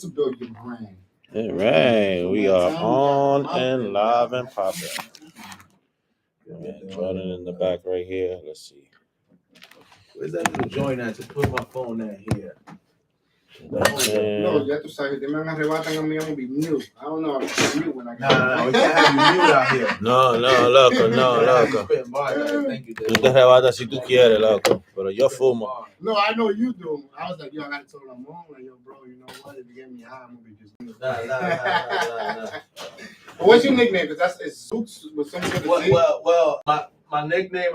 to build your brand. All right, we are on and live and popping. Jordan in the back right here. Let's see. Where's that little joint at to put my phone at here? No, ya tú sabes, they me arrebatan a mí, I'm gonna be mute. I don't know, I'm mute when I get No, we can't have you mute out here. No, loco, no, loco. Thank you, Tú te arrebatas si tú quieres, loco, pero yo fumo. No, I know you do. I was like, yo, I gotta tell them on. Like, yo, bro, you know what? If you get me high, I'm gonna be just. Nah. But what's your nickname? Because it's Zooks with something to say. Well, my nickname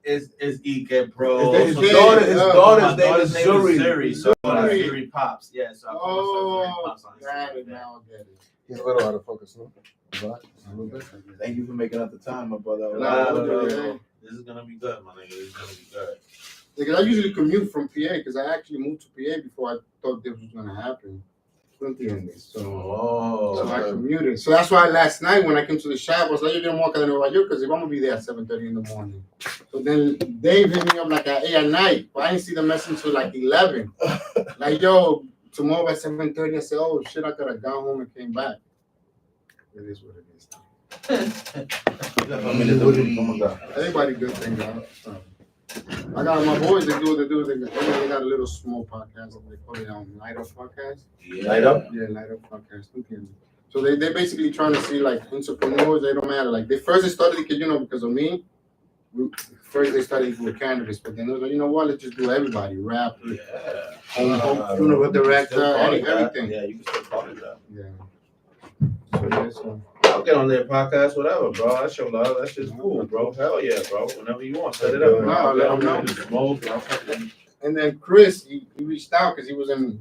is Ike, bro. His His daughter's name is Zuri. So Zuri Pops. Yeah, so I'm got it now. I get it. He's a little out of focus, no? Thank you for making up the time, my brother. This is gonna be good, my nigga. This is gonna be good. Because I usually commute from PA because I actually moved to PA before I thought this was gonna happen. So I commuted. So that's why last night when I came to the shop, I was like, you didn't walk out in Nueva York because if I'm gonna be there at 7:30 in the morning. So then Dave hit me up like at 8 at night, but I didn't see the message until like 11. Like, yo, tomorrow at 7:30. I said, oh shit, I could have gone home and came back. It is what it is. Everybody good thing, though. I got my boys. They got a little small podcast. They call it Light Up Podcast. Yeah. Light Up? Yeah, Light Up Podcast. So they basically trying to see like entrepreneurs. They don't matter. Like they started because of me. First they started with candidates, but then they was like, you know what? Let's just do everybody. Rapper, funeral director, everything. Yeah, you can still call it that. Yeah. So I'll get on their podcast, whatever, bro. That's your love. That's just cool, bro. Hell yeah, bro. Whenever you want, set it up. Let them know. And then Chris, he reached out because he wasn't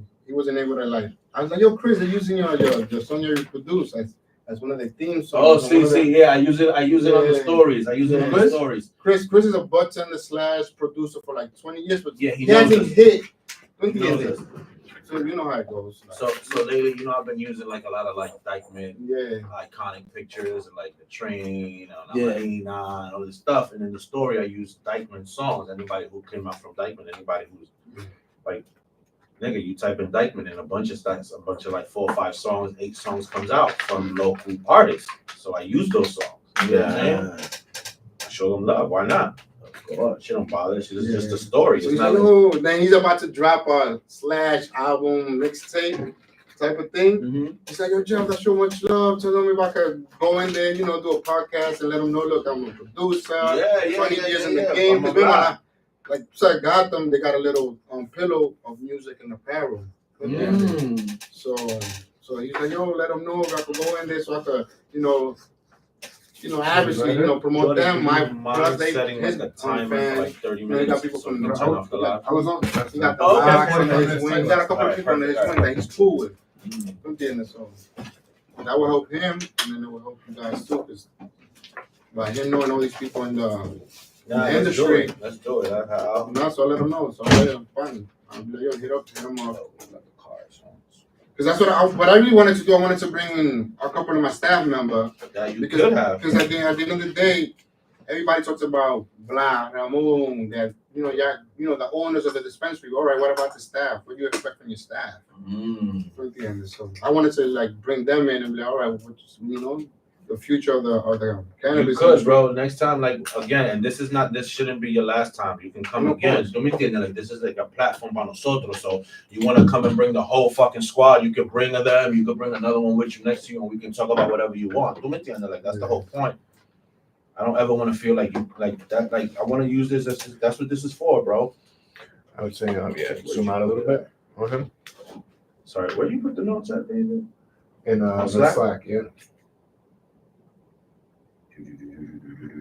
able to like. I was like, yo, Chris, they're using your song you produced as one of the theme songs. Oh, yeah. I use it on the stories. Chris is a bartender / producer for like 20 years, but yeah, he hasn't hit 20 years. So you know how it goes. Like. So lately, I've been using like a lot of like Dykeman, iconic pictures and like the train and all this stuff. And in the story, I use Dykeman songs. Anybody who came out from Dykeman, anybody who's like, nigga, you type in Dykeman and a bunch of like 4 or 5 songs, 8 songs comes out from local artists. So I use those songs. You know what I'm saying? I show them love. Why not? She don't bother. She's just a story. So then he's about to drop a / album mixtape type of thing. Mm-hmm. He's like, yo, Jeff, that's so much love. Tell them if I could go in there, do a podcast and let them know, look, I'm a producer. 20 years in the game. So I got them. They got a little pillow of music in the apparel. So he's like, yo, let them know if I could go in there so I could, obviously, promote them. Plus they setting like a timer for like 30 minutes. He got people from turn off the live. I was on. He got the box under his wing. He got a couple of people under his wing that he's cool with. So that will help him, and then it will help you guys too. Because by him knowing all these people in the industry, let's do it. So I'll let him know. So I'll let him find. I'll be like, yo, hit him up. Because that's what I really wanted to do. I wanted to bring in a couple of my staff members. Yeah, because at the end of the day, everybody talks about Ramon, that the owners of the dispensary. All right, what about the staff? What do you expect from your staff? So I wanted to like bring them in and be like, all right, the future of the cannabis. Because, bro, next time, like again, and this shouldn't be your last time. You can come again. Like this is like a platform by nosotros. So you want to come and bring the whole fucking squad, you can bring them. You can bring another one with you next to you, and we can talk about whatever you want. Like that's the whole point. I don't ever want to feel like you like that. Like I want to use this. That's what this is for, bro. I would say, zoom out a little bit. Okay. Sorry, where you put the notes at, David? In Slack, yeah.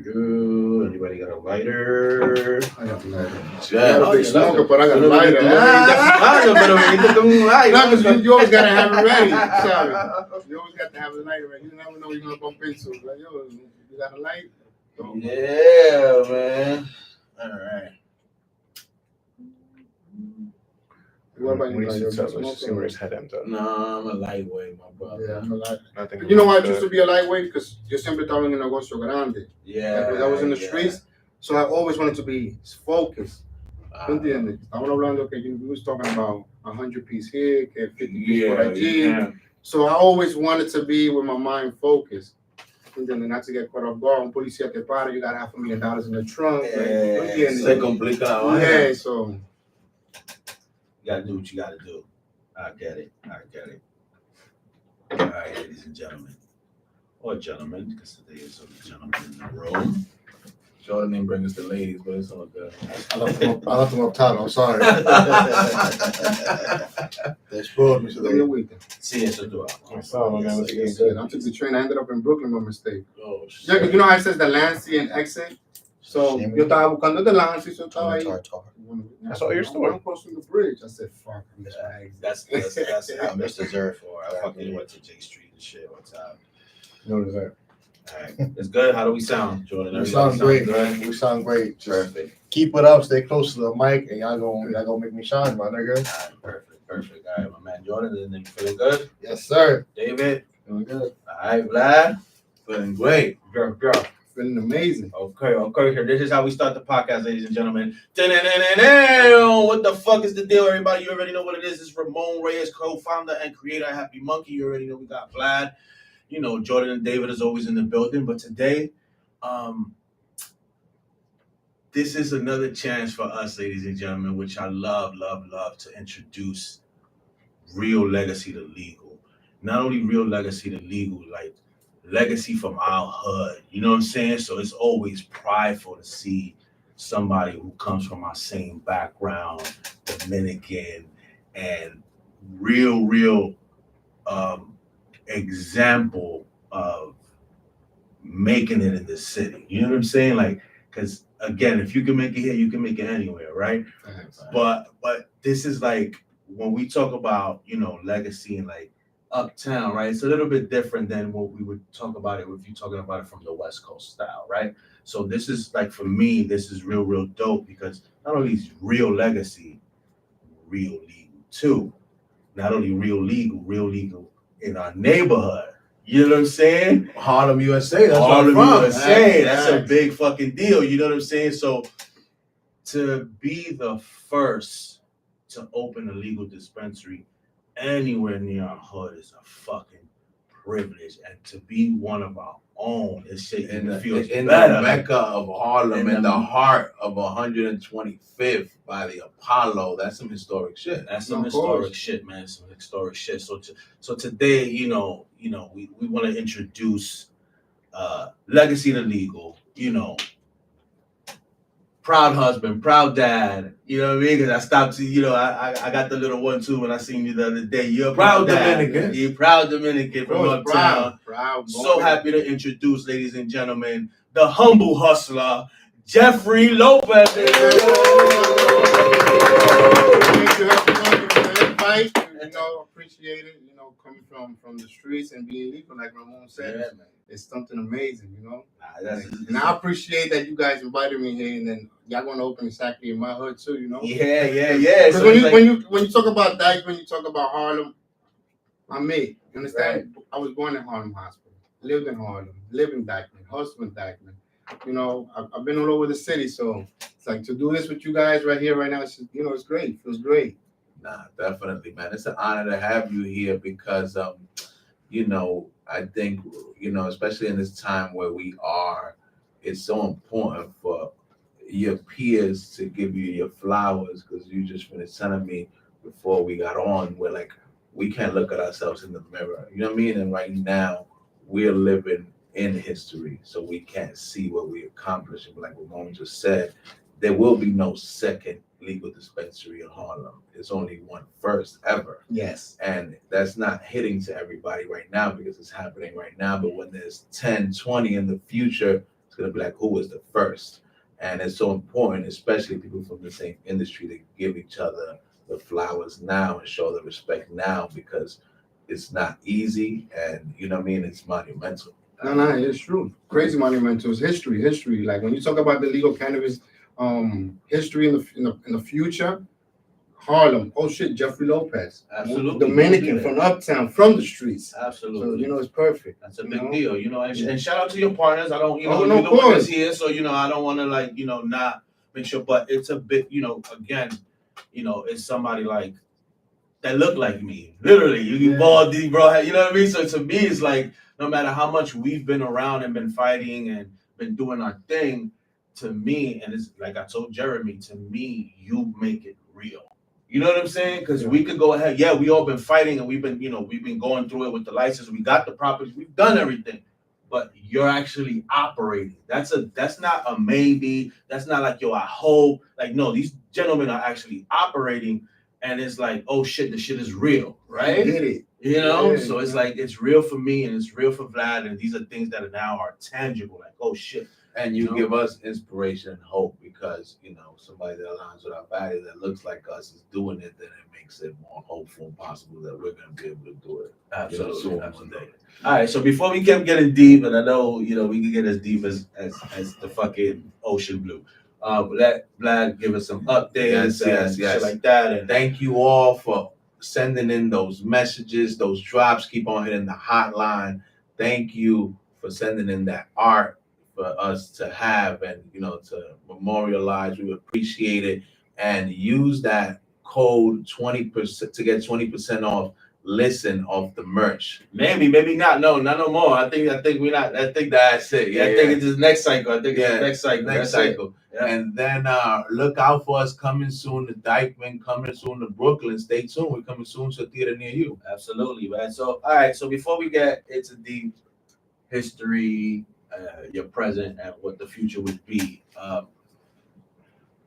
Anybody got a lighter? I got a lighter. Yeah, I'm a big smoker, but I got a lighter. You always gotta have it ready. Sorry. You always got to have a lighter ready. You never know you're gonna bump into. Like, yo, you got a light? Yeah, man. All right. What about you? See where his head ends up. No, I'm a lightweight, my brother. Yeah, I'm a lightweight. You know why I choose to be a lightweight? Because yo siempre estaba en un negocio grande. Yeah. I was in the streets, so I always wanted to be focused. ¿Tú entiendes? Estamos hablando que we was talking about 100-piece here, get 50-piece for IG. So I always wanted to be with my mind focused. And then not to get caught off guard. Un policía te para, you got $500,000 in the trunk. Se complica la vaina. Yeah, so you gotta do what you gotta do. I get it. All right, ladies and gentlemen. Or gentlemen, because today is a gentleman in the room. Jordan didn't bring us the ladies, but it's all good. I left them up top. I'm sorry. They spoiled me today. Sí, eso tú. I took the train. I ended up in Brooklyn by mistake. Oh, shit. Yeah, you know how it says the Lancey and exit? So, yo estaba buscando the Lancey, so estaba ahí. I saw your story. I'm crossing the bridge. I said, fuck. That's how Mr. Zerf for. I fucking went to J Street and shit one time. What is that? All right. It's good. How do we sound, Jordan? We sound great, man. We sound great. Perfect. Keep it up. Stay close to the mic, and y'all gonna make me shine, my nigga. All right, perfect. All right, my man Jordan, and then you feeling good? Yes, sir. David? Feeling good. All right, Vlad? Feeling great. Girl. Feeling amazing. Okay. Here, this is how we start the podcast, ladies and gentlemen. What the fuck is the deal, everybody? You already know what it is. It's Ramon Reyes, co-founder and creator of Happy Monkey. You already know we got Vlad. You know, Jordan and David is always in the building. But today, this is another chance for us, ladies and gentlemen, which I love to introduce real legacy to legal. Not only real legacy to legal, like legacy from our hood. You know what I'm saying? So it's always prideful to see somebody who comes from our same background, Dominican, and real example of making it in this city. You know what I'm saying? Like, because again, if you can make it here, you can make it anywhere, right? But this is like when we talk about, you know, legacy and like uptown, right? It's a little bit different than what we would talk about it if you're talking about it from the West Coast style, right? So this is like, for me, this is real dope because not only is real legacy, real legal too. Not only real legal in our neighborhood. You know what I'm saying? Harlem, USA. That's Harlem, where I'm from. USA. That's a big fucking deal. You know what I'm saying? So to be the first to open a legal dispensary anywhere near our hood is a fucking privilege, and to be one of our own is shit that feels in better. The Mecca of Harlem, in the heart of 125th by the Apollo. That's some historic shit. That's some historic shit, man. Some historic shit. So today, you know, we want to introduce legacy to legal. You know, proud husband, proud dad. You know what I mean? Because I stopped to, you know, I got the little one too when I seen you the other day. You're a proud Dominican. You're proud Dominican from uptown. Proud. So happy to introduce, ladies and gentlemen, the humble hustler, Jeffrey Lopez. Thank you for the invite. You know, appreciate it. You know, coming from the streets and being legal, like Ramon said. Yeah, man. It's something amazing, you know. And I appreciate that you guys invited me here, and then y'all gonna open exactly in my hood too, you know. Yeah. Because so when you talk about Dyke, you talk about Harlem, I'm me. You understand? Right. I was born in Harlem Hospital, lived in Harlem, lived in Dykeman, hustled in Dykeman. You know, I've been all over the city, so it's like to do this with you guys right here, right now. It's, you know, it's great. It feels great. Nah, definitely, man. It's an honor to have you here because, you know, I think, you know, especially in this time where we are, it's so important for your peers to give you your flowers, because you just finished telling me before we got on, we're like, we can't look at ourselves in the mirror. You know what I mean? And right now, we're living in history, so we can't see what we accomplished. And like Ramon just said, there will be no second legal dispensary in Harlem. It's only one first ever. Yes. And that's not hitting to everybody right now because it's happening right now. But when there's 10, 20 in the future, it's going to be like, who was the first? And it's so important, especially people from the same industry, to give each other the flowers now and show the respect now, because it's not easy. And, you know what I mean? It's monumental. No, it's true. Crazy monumental. It's history. Like when you talk about the legal cannabis history in the future, Harlem. Oh shit, Jeffrey Lopez. Absolutely. Dominican from uptown, from the streets. Absolutely. So you know it's perfect. That's a big deal, you know. And shout out to your partners. I don't, you know, no, you're the one that's here, so you know, I don't want to like, you know, not make sure. But it's a bit, you know, again, you know, it's somebody like that look like me. Literally, you can ball D, bro. You know what I mean? So to me, it's like no matter how much we've been around and been fighting and been doing our thing, to me, and it's like I told Jeremy, to me, you make it real. You know what I'm saying? Because we could go ahead. Yeah, we all been fighting and we've been going through it with the license. We got the properties. We've done everything. But you're actually operating. That's not a maybe. That's not like, yo, I hope. Like, no, these gentlemen are actually operating, and it's like, oh shit, the shit is real, right? Did it. You know? So it's like it's real for me and it's real for Vlad, and these are things that are tangible, like, oh shit. And you give us inspiration and hope because, somebody that aligns with our value that looks like us is doing it, then it makes it more hopeful and possible that we're going to be able to do it. Absolutely. Absolutely. All right, so before we kept getting deep, and I know, we can get as deep as the fucking ocean blue, let Vlad give us some updates and shit like that. And thank you all for sending in those messages, those drops. Keep on hitting the hotline. Thank you for sending in that art for us to have and to memorialize. We appreciate it, and use that code 20% to get 20% off. Listen off the merch. Maybe not. No, not no more. I think we're not. I think that's it. Yeah, I think it's the next cycle. I think it's the next cycle. Yeah. And then look out for us coming soon to Dykeman, coming soon to Brooklyn. Stay tuned. We're coming soon to a theater near you. Absolutely, man. So all right. So before we get into the history, your present, and what the future would be, I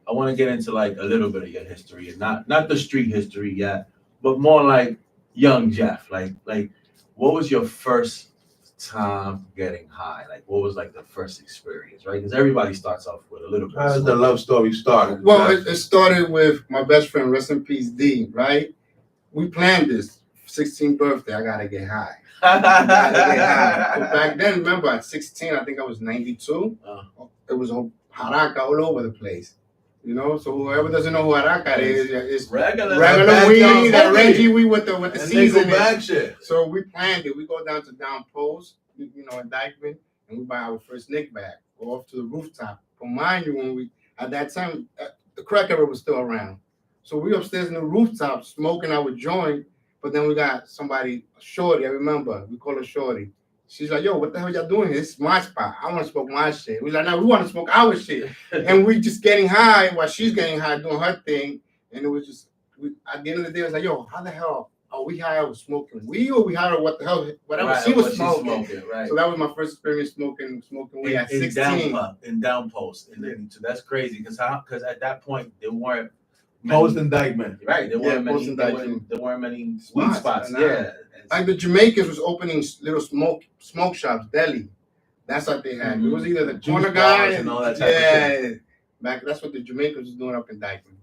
want to get into like a little bit of your history, and not the street history yet, but more like young Jeff. Like what was your first time getting high? Like what was like the first experience, right? Because everybody starts off with a little bit. How does the love story start? Well, it started with my best friend, rest in peace, D, right? We planned this 16th birthday, I gotta get high. But back then, remember at 16, I think I was 92. It was a haraca all over the place. So whoever doesn't know who haraca is, it's regular weed, that Reggie weed with the season. Shit. So we planned it. We go down to Down Post, in Dykeman, and we buy our first Nick bag. Go off to the rooftop. But mind you, at that time, the crack era was still around. So we upstairs in the rooftop smoking our joint. But then we got somebody, a shorty, I remember. We call her Shorty. She's like, yo, what the hell y'all doing here? This is my spot. I want to smoke my shit. We're like, no, we want to smoke our shit. And we just getting high while she's getting high, doing her thing. And it was just, at the end of the day, I was like, yo, how the hell are we high or smoking weed, or we high or what the hell? Whatever she was smoking. Right. So that was my first experience smoking weed at 16. In Down Post. So that's crazy because at that point, there weren't Post indictment. Right. There weren't many weed spots. Yeah. Like the Jamaicans was opening little smoke shops, deli. That's what they had. It was either the corner guy and all that type of shit. Back that's what the Jamaicans was doing up in Dykeman.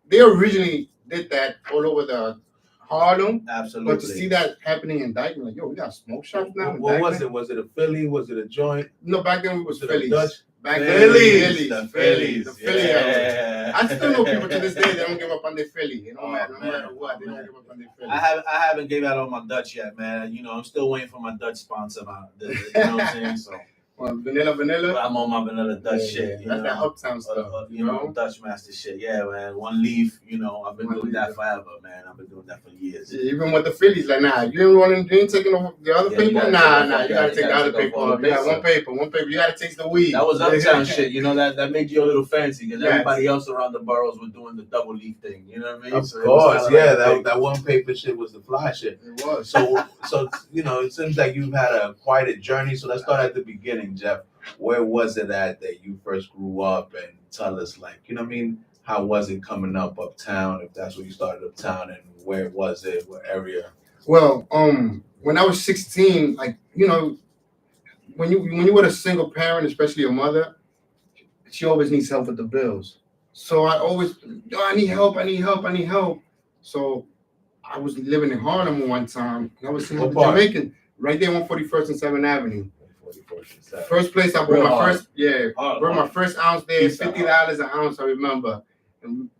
They originally did that all over the Harlem. Absolutely. But to see that happening in Dykeman, like, yo, we got smoke shops now. What was it? Was it a Philly? Was it a joint? No, back then we was Phillies. Back then, the Phillies. Yeah. I still know people to this day that don't give up on their Philly. No matter what, they don't give up on their Philly. I haven't gave out on my Dutch yet, man. I'm still waiting for my Dutch sponsor. You know what I'm saying? So. Well, vanilla. I'm on my vanilla Dutch shit. That's that uptown stuff. Dutch master shit. Yeah, man. One leaf. I've been doing that forever, man. I've been doing that for years. Yeah, even with the Phillies, like, nah, you ain't taking the other paper. Nah, you gotta take the other paper. Yeah, one paper. You gotta taste the weed. That was uptown shit. That made you a little fancy because everybody else around the boroughs were doing the double leaf thing. You know what I mean? Of course, yeah. That one paper shit was the fly shit. It was. So it seems like you've had quite a journey. So let's start at the beginning, Jeff. Where was it at that you first grew up, and tell us, like, how was it coming up uptown, if that's where you started uptown, and where was it, what area? Well, when I was 16, like, when you were a single parent, especially your mother, she always needs help with the bills. So I always, I need help. So I was living in Harlem one time, and I was seeing the Jamaican right there on 41st and 7th Avenue. First place I bought my first ounce there, $50 an ounce, I remember. And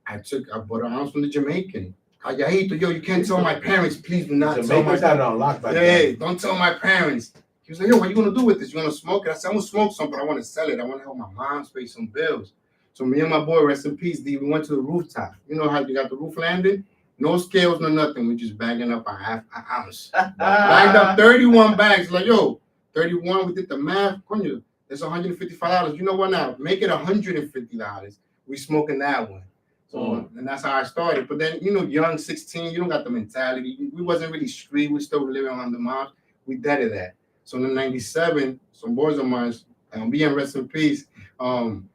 I bought an ounce from the Jamaican. Calladito, yo, you can't tell my parents, please do not tell my parents. Had it on lock back then. Don't tell my parents. He was like, yo, what are you gonna do with this? You gonna smoke it? I said, I'm gonna smoke some, but I want to sell it. I want to help my mom pay some bills. So me and my boy, rest in peace, D, we went to the rooftop. You know how you got the roof landing? No scales, no nothing. We just bagging up a half an ounce. Bagged up 31 bags. Like, yo, 31, we did the math. Coño, that's $155. You know what now? Make it $150. We smoking that one. So, and that's how I started. But then, you know, young 16, you don't got the mentality. We wasn't really street. We still living on the moms. We deaded that. So in '97, some boys of mine, being rest in peace,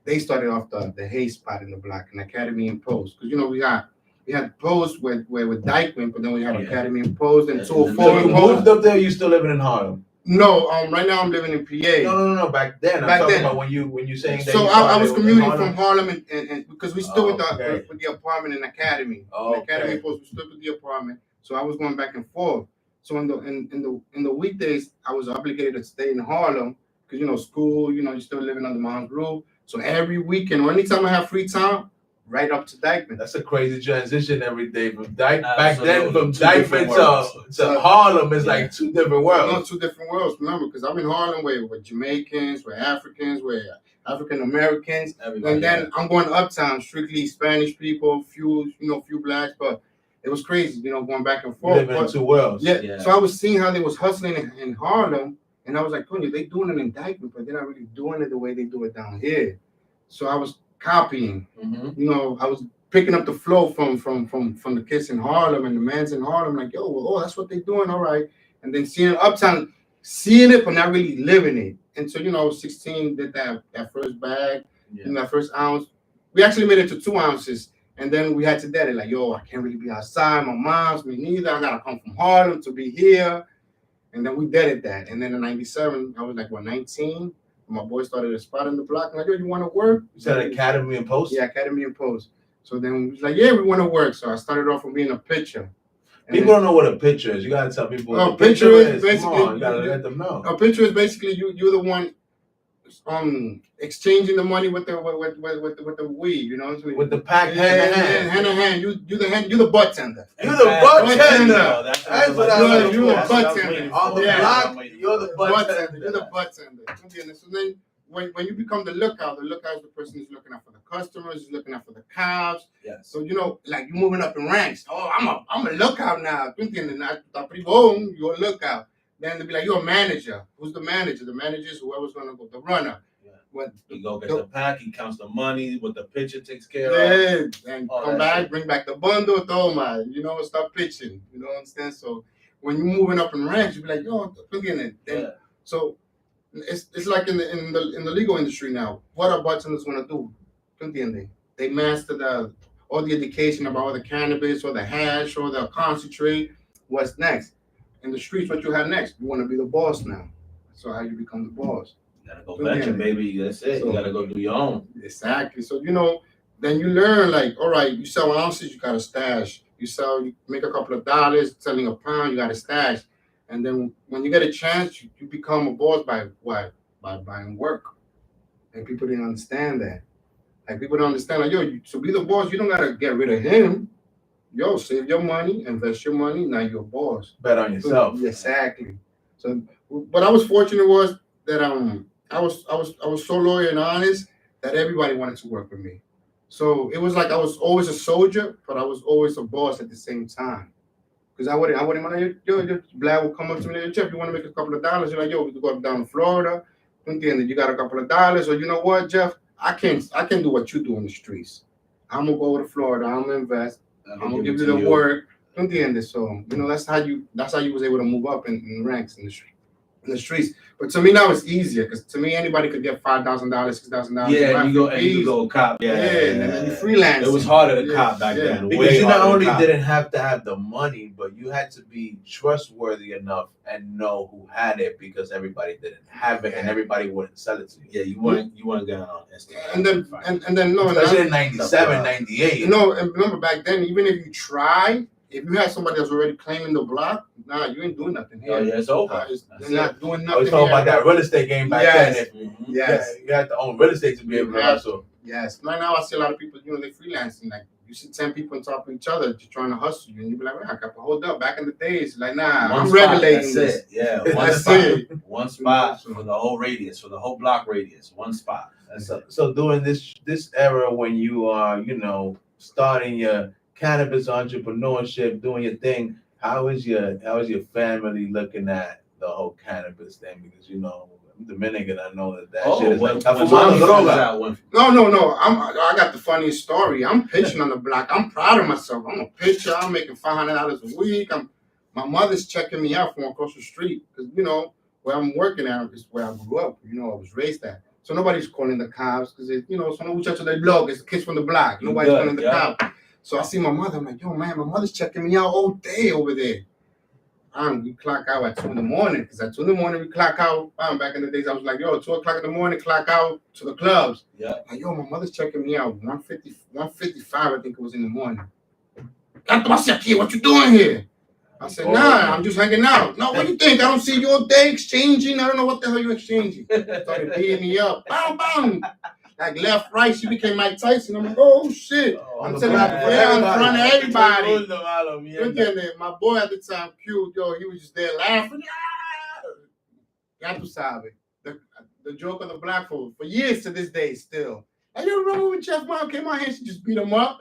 they started off the hay spot in the block, an Academy and Post. Because, you know, we had Post with Dykeman, but then we had Academy and Post and 204. So you moved up there, you still living in Harlem? No, right now I'm living in PA. No. Back then, I'm talking about when you saying that. So I was commuting from Harlem and because we stood with the apartment in Academy. Academy Post, we stood with the apartment. So I was going back and forth. So in the weekdays, I was obligated to stay in Harlem because, you know, school, you know, you're still living under mom's roof. So every weekend or anytime I have free time, right up to Dykeman. That's a crazy transition every day from Dykeman. Back then, from Dykeman to Harlem is like two different worlds. No, two different worlds. Remember, because I'm in Harlem with Jamaicans, with Africans, with African Americans, and then I'm going uptown, strictly Spanish people, few blacks, but it was crazy, you know, going back and forth. Living in two worlds. Yeah. So I was seeing how they was hustling in Harlem, and I was like, "Coño, they doing it in Dykeman, but they're not really doing it the way they do it down here." So I was copying. You know, I was picking up the flow from the kids in Harlem and the mans in Harlem, like, yo, well, that's what they're doing, all right. And then seeing uptown, seeing it, but not really living it. And so, you know, I was 16, did that first bag, that first ounce. We actually made it to 2 ounces. And then we had to dead it, like, yo, I can't really be outside. My mom's, me neither. I gotta come from Harlem to be here. And then we deaded that. And then in '97, I was like, 19. My boy started a spot in the block. I'm like, yo, you want to work? You said Academy and Post? Yeah, Academy and Post. So then we was like, yeah, we want to work. So I started off from being a pitcher. People don't know what a pitcher is. You got to tell people what a pitcher is. Basically, you got to let them know. A pitcher is basically you're the one exchanging the money with the weed, you know, with the pack hand in hand. You're the butt tender. You're the butt tender. That's what I was. You're a butt tender. On the block, you're the butt tender. You're the butt tender. So then when you become the lookout is the person who's looking out for the customers, who's looking out for the cops. Yeah. So, you know, like you're moving up in ranks. Oh, I'm a lookout now. You're a lookout. Then they'll be like, you're a manager. Who's the manager? The manager is whoever's going to go, the runner. Yeah. He go get the pack, he counts the money, what the pitcher takes care of. And come back, bring back the bundle, throw my, you know, start pitching. You know what I'm saying? So when you're moving up in ranks, you'll be like, yo, look at it. Then, so it's like in the legal industry now. What are bartenders going to do? They master all the education about all the cannabis or the hash or the concentrate. What's next? In the streets, what you have next? You want to be the boss now. So how you become the boss? You gotta go venture, baby. That's it. So, you gotta go do your own. Exactly. So, you know, then you learn, like, all right, you sell ounces, you got to stash. You make a couple of dollars, selling a pound, you got to stash. And then when you get a chance, you become a boss by what? By buying work. And people didn't understand that. Like, people don't understand, like, yo, to be the boss, you don't got to get rid of him. Yo, save your money, invest your money. Now you're a boss. Bet on yourself. Exactly. So, what I was fortunate was that I was so loyal and honest that everybody wanted to work with me. So it was like I was always a soldier, but I was always a boss at the same time. Because I wouldn't mind, yo, Vlad will come up to me, Jeff, you want to make a couple of dollars? You're like, yo, we could go down to Florida. And you got a couple of dollars, or you know what, Jeff, I can do what you do in the streets. I'm gonna go to Florida. I'm gonna invest. I'm gonna give you the work. So you know that's how you was able to move up in ranks in the streets. But to me now it's easier because to me anybody could get $5,000, $6,000. Yeah, you go cop. Yeah, and then you freelance. It was harder to cop back then. Because you not only didn't have to have the money, but you had to be trustworthy enough and know who had it because everybody didn't have it and everybody wouldn't sell it to you. Yeah, you weren't getting on Instagram. And then no, especially in 97, 98. You know, and remember back then, even if you try. If you had somebody that's already claiming the block, you ain't doing nothing here. Oh, yeah, it's over. They're not doing nothing. I was talking about that real estate game back then. Yes. You had to own real estate to be able to hustle. Yes. Right now, I see a lot of people, you know, they freelancing. Like, you see 10 people on top of each other just trying to hustle you. And you be like, I got to hold up. Back in the days, like, I'm regulating this. It. Yeah, one spot for the whole radius, for the whole block radius. One spot. So during this era when you are, you know, starting your cannabis entrepreneurship, doing your thing. How is your family looking at the whole cannabis thing? Because you know, I'm Dominican, I know that shit is like No. I got the funniest story. I'm pitching on the block. I'm proud of myself. I'm a pitcher. I'm making $500 a week. My mother's checking me out from across the street because you know where I'm working at is where I grew up. You know, I was raised at. So nobody's calling the cops because you know, son muchachos del blog. It's the kids from the block. Nobody's calling the cops. So I see my mother. I'm like, yo, man, my mother's checking me out all day over there. We clock out at 2 in the morning because at 2 in the morning we clock out. Back in the days, I was like, yo, 2 o'clock in the morning, clock out to the clubs. Yeah. Like, yo, my mother's checking me out. 1:55, I think it was in the morning. What you doing here? I said, nah, I'm just hanging out. No, what do you think? I don't see you all day exchanging. I don't know what the hell you're exchanging. Started beating me up. Bam, bam. Like left, right, she became Mike Tyson. I'm like, oh shit. I'm telling you, in front of everybody. My boy at the time, Q, yo, he was just there laughing. Ya tu sabes. The joke of the black folk for years to this day still. And you remember when Chef Mom came out here, she just beat him up?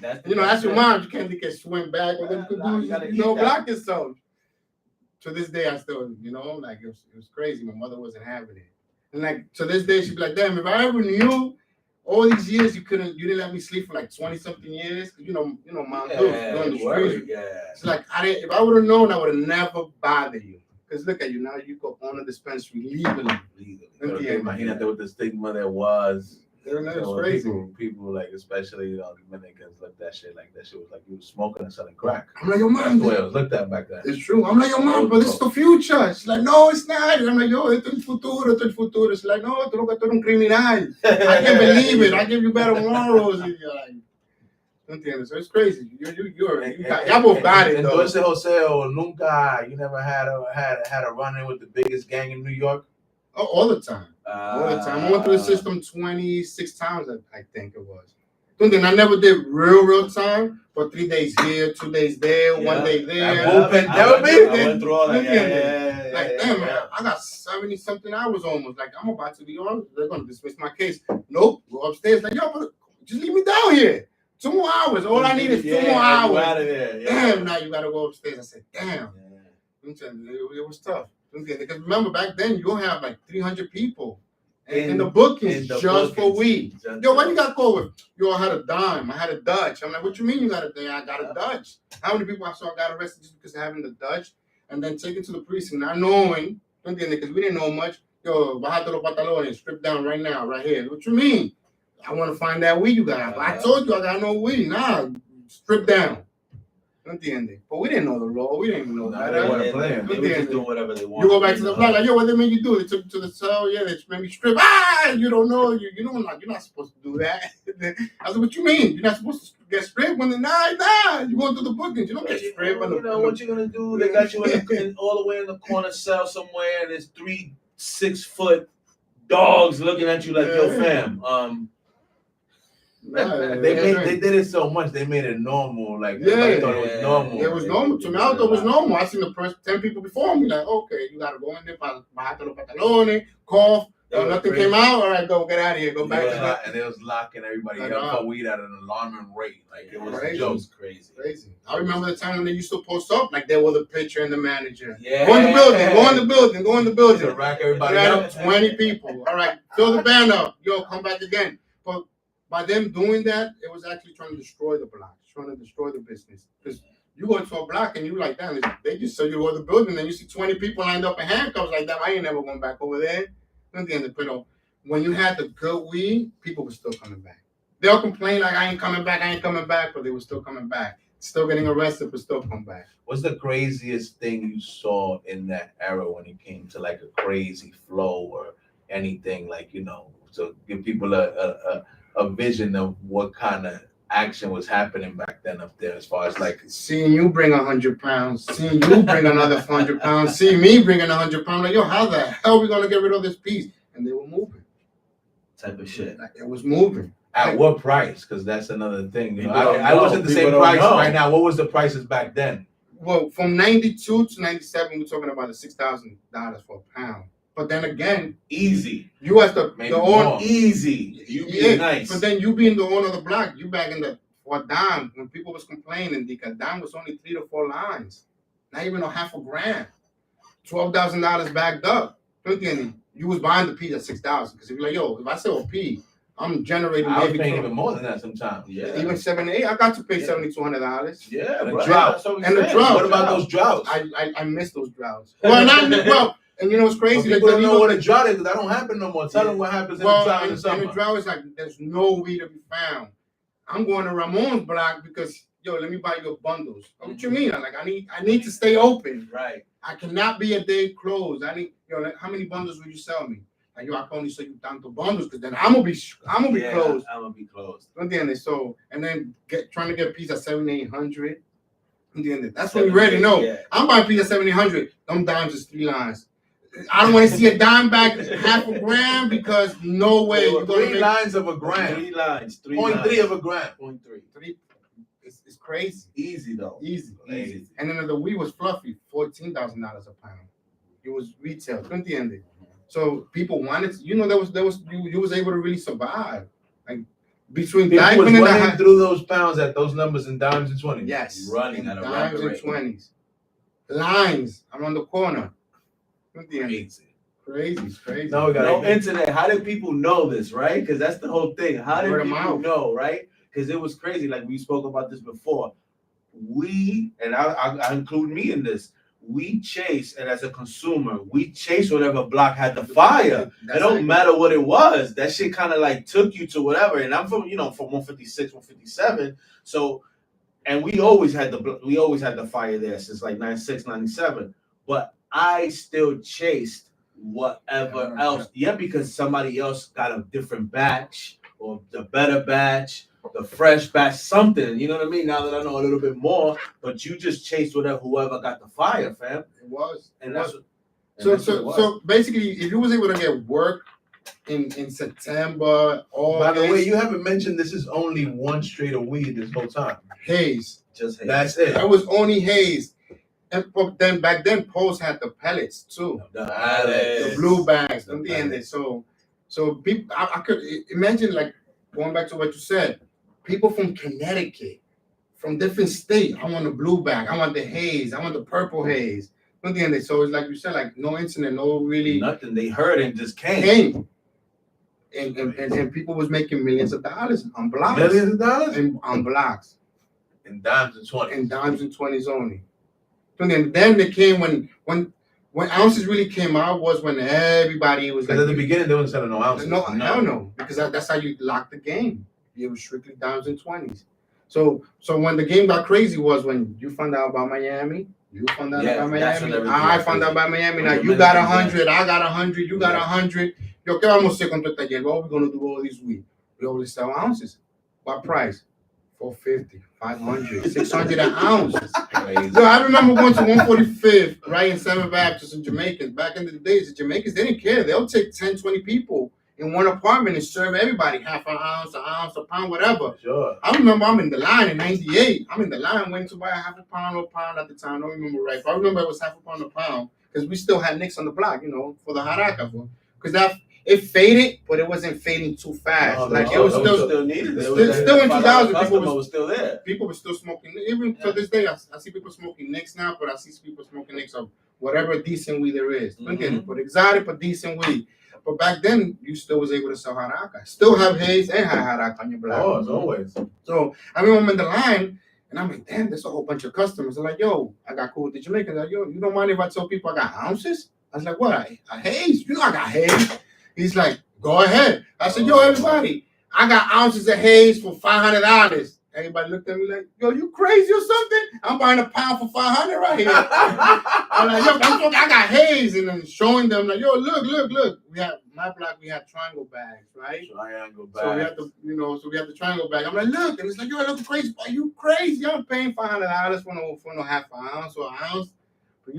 That's your mom. You can't get swing back or them block yourself. To this day, I still, like it was crazy. My mother wasn't having it. And like to this day, she'd be like, damn, if I ever knew all these years you didn't let me sleep for like 20-something years, because mom going the street. Yeah. It's like if I would have known, I would have never bothered you. Because look at you now, you go on a dispensary legally. Imagínate what the stigma there was. That's crazy. People like, especially Dominicans, looked that shit like that shit was like you was smoking and selling crack. I'm like, yo, mom. That's the way it was looked at back then. It's true. I'm like, yo, mom, but it's the future. She's like, no, it's not. I'm like, yo, esto es el futuro, esto es el futuro. She's like, no, tú lo que tú eres un criminal. I can't believe it. I give you better morals. And you're like, so it's crazy. Y'all both got it, though. Entonces, Jose, you never had a run-in with the biggest gang in New York? Oh, all the time. All the time. I went through the system 26 times, I think it was. I never did real time, but 3 days here, 2 days there, 1 day there. I went through all that. Like, damn, man, I got 70-something hours almost. Like, I'm about to be on. They're going to dismiss my case. Nope. Go upstairs. Like, yo, just leave me down here. 2 more hours. All I need is 2 more hours. Out of there. Damn, now you got to go upstairs. I said, damn. It was tough. Because remember, back then, you have like 300 people in the bookings just for weed. Yo, what you got to go with? Yo, I had a dime. I had a Dutch. I'm like, what you mean you got a dime? I got a Dutch. How many people I saw got arrested just because of having the Dutch? And then taken to the precinct, not knowing, because we didn't know much. Yo, bajate los pantalones, strip down right now, right here. What you mean? I want to find that weed you got. I told you I got no weed. Nah, strip down. But we didn't know the law. We didn't know that. They were just doing whatever they wanted. You go back to the block, like, yo, what they made you do? They took you to the cell. Yeah, they made me strip. You don't know. You're not supposed to do that. I said, what you mean? You're not supposed to get stripped when nah. You going through the bookings. You don't get stripped. What you gonna do? They got you all the way in the corner cell somewhere, and there's 3 6-foot dogs looking at you like, yo, fam. They did it so much they made it normal. Like everybody thought it was normal. It was normal. To me, I thought it was normal. I seen the first 10 people before me. Like, okay, you gotta go in there, bajate los pantalones, cough. Nothing came out. All right, go get out of here. Go back. And it was locking everybody up for weed at an alarming rate. Like it was crazy. I remember the time when they used to post up, like there was the pitcher and the manager. Yeah. Go in the building. To rack everybody up. 20 people. All right, fill the band up. Yo, come back again. But by them doing that, it was actually trying to destroy the block, trying to destroy the business. Because you go to a block and you like, damn, they just sell you to the building, and you see 20 people lined up in handcuffs like that. I ain't never going back over there. When you had the good weed, people were still coming back. They'll complain like, I ain't coming back, but they were still coming back. Still getting arrested, but still come back. What's the craziest thing you saw in that era when it came to like a crazy flow or anything, like, to give people a vision of what kind of action was happening back then up there, as far as like seeing you bring 100 pounds, seeing you bring another 100 pounds, seeing me bringing 100 pounds. Like, yo, how the hell are we gonna get rid of this piece? And they were moving. Type of shit. Like, it was moving. At what price? Because that's another thing. I wasn't the same price right now. What was the prices back then? Well, from 92 to 97, we're talking about $6,000 for a pound. But then again, easy. You as the owner, easy. You being nice. But then you being the owner of the block, you back in the for a dime, when people was complaining, a dime was only 3 to 4 lines, not even a half a gram. $12,000 backed up. You was buying the P at $6,000 because if you're like, yo, if I sell a P, I'm generating I was maybe paying even more than that sometimes. Yeah. even 7, 8. I got to pay $7,200. Yeah, The bro. drought. And the drought. What about those droughts? I miss those droughts. Well, not well. And you know what's crazy? People don't know what a drought is because that don't happen no more. Tell them what happens in the drought in the summer. And the drought is like there's no weed to be found. I'm going to Ramon's block because let me buy your bundles. What you mean? Like I need to stay open. Right. I cannot be a day closed. I need like, how many bundles will you sell me? Like I can only sell you tanto bundles because then I'm gonna be closed. I'm gonna be closed. So and then trying to get a piece at 700-800. That's when you already know. Yeah. I'm buying a piece at 700-800. Them dimes is 3 lines. I don't want to see a dime back half a gram because no way. You're 3 lines of a gram. 3 lines. 0.3 of a gram. 0.3. It's crazy. Easy though. Easy. And then the weed was fluffy, $14,000 a pound. It was retail. So people wanted, there was you was able to really survive. Like between people was running through those pounds at those numbers in dimes and 20s. Yes, running at a dimes and 20s. Lines around the corner. Crazy. No, we got no internet. How did people know this, right? Because that's the whole thing. How did people know, right? Because it was crazy. Like we spoke about this before. I include me in this. We chase, and as a consumer, we chase whatever block had the fire. It don't matter what it was. That shit kind of like took you to whatever. And I'm from 156, 157. So, and we always had the fire there since like 96, 97. But I still chased whatever else. Yeah, because somebody else got a different batch or the better batch, the fresh batch, something. You know what I mean? Now that I know a little bit more, but you just chased whoever got the fire, fam. It was. And that's what. So basically, if you was able to get work in September, August. By the way, you haven't mentioned this is only one straight of weed this whole time. Haze. Just haze. That's it. That was only haze. And then back then, Post had the pellets too. The blue bags. So people, I could imagine, like going back to what you said, people from Connecticut, from different states. I want the blue bag. I want the haze. I want the purple haze. So it's like you said, like no internet, no really nothing. They heard it and just came. And people was making millions of dollars on blocks. Millions of dollars on blocks. In dimes and 20s. In dimes and 20s only. And then they came when ounces really came out was when everybody was. Because at the beginning they wasn't selling no ounces. No, hell no. Because that's how you lock the game. It was strictly dimes and 20s. So when the game got crazy was when you found out about Miami. You found out about Miami. I found out about Miami. Now you got 100. I got 100. You got 100. Yo, ¿qué vamos a hacer con esta hierba? What we gonna do all these weed? We always sell ounces. What price? $450, $500, $600 an ounce. So I remember going to 145th, right, in 7th Baptist in Jamaicans. Back in the days, the Jamaicans, they didn't care. They'll take 10, 20 people in one apartment and serve everybody half an ounce, a pound, whatever. Sure. I remember I'm in the line in 98. I'm in the line waiting to buy a half a pound or a pound at the time. I don't remember right. But I remember it was half a pound or a pound because we still had nicks on the block, for the haraca. Because it faded, but it wasn't fading too fast. It was still needed. Still in 2000, people was still there. People were still smoking. Even to this day, I see people smoking nicks now, but I see people smoking nicks of whatever decent weed there is. But exotic, but decent weed. But back then, you still was able to sell haraca. Still have haze and have haraca on your block. Oh, as always. So I remember I'm in the line, and I'm like, damn, there's a whole bunch of customers. They're like, yo, I got cool with the Jamaicans. Like, yo, you don't mind if I tell people I got ounces? I was like, what? A haze? You know I got haze. He's like, go ahead. I said, yo, everybody, I got ounces of haze for $500. Everybody looked at me like, yo, you crazy or something? I'm buying a pound for $500 right here. I'm like, yo, I got haze. And then showing them like, yo, look. We had my block, we had triangle bags, right? Triangle bags. So we have the triangle bag. I'm like, look, and it's like, yo, I look crazy. Are you crazy? I'm paying $500 for no half an ounce or an ounce. But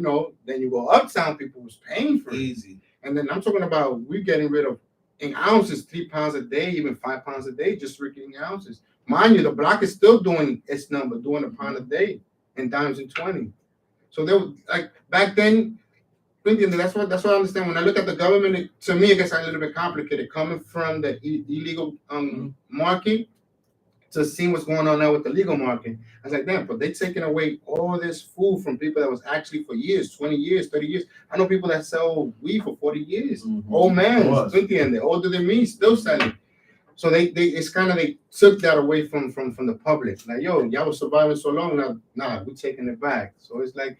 then you go uptown, people was paying for it. Easy. And then I'm talking about we getting rid of in ounces, 3 pounds a day, even 5 pounds a day, just strictly in ounces. Mind you, the block is still doing its number, doing a pound a day in dimes and 20. So they were like back then. That's what I understand. When I look at the government, to me, it gets a little bit complicated. Coming from the illegal market to see what's going on now with the legal market. I was like, damn, but they're taking away all this food from people that was actually for years, 20 years, 30 years. I know people that sell weed for 40 years. Old man, older than me, still selling. So it's kind of, they took that away from the public. Like, yo, y'all was surviving so long, now, nah, we're taking it back. So it's like,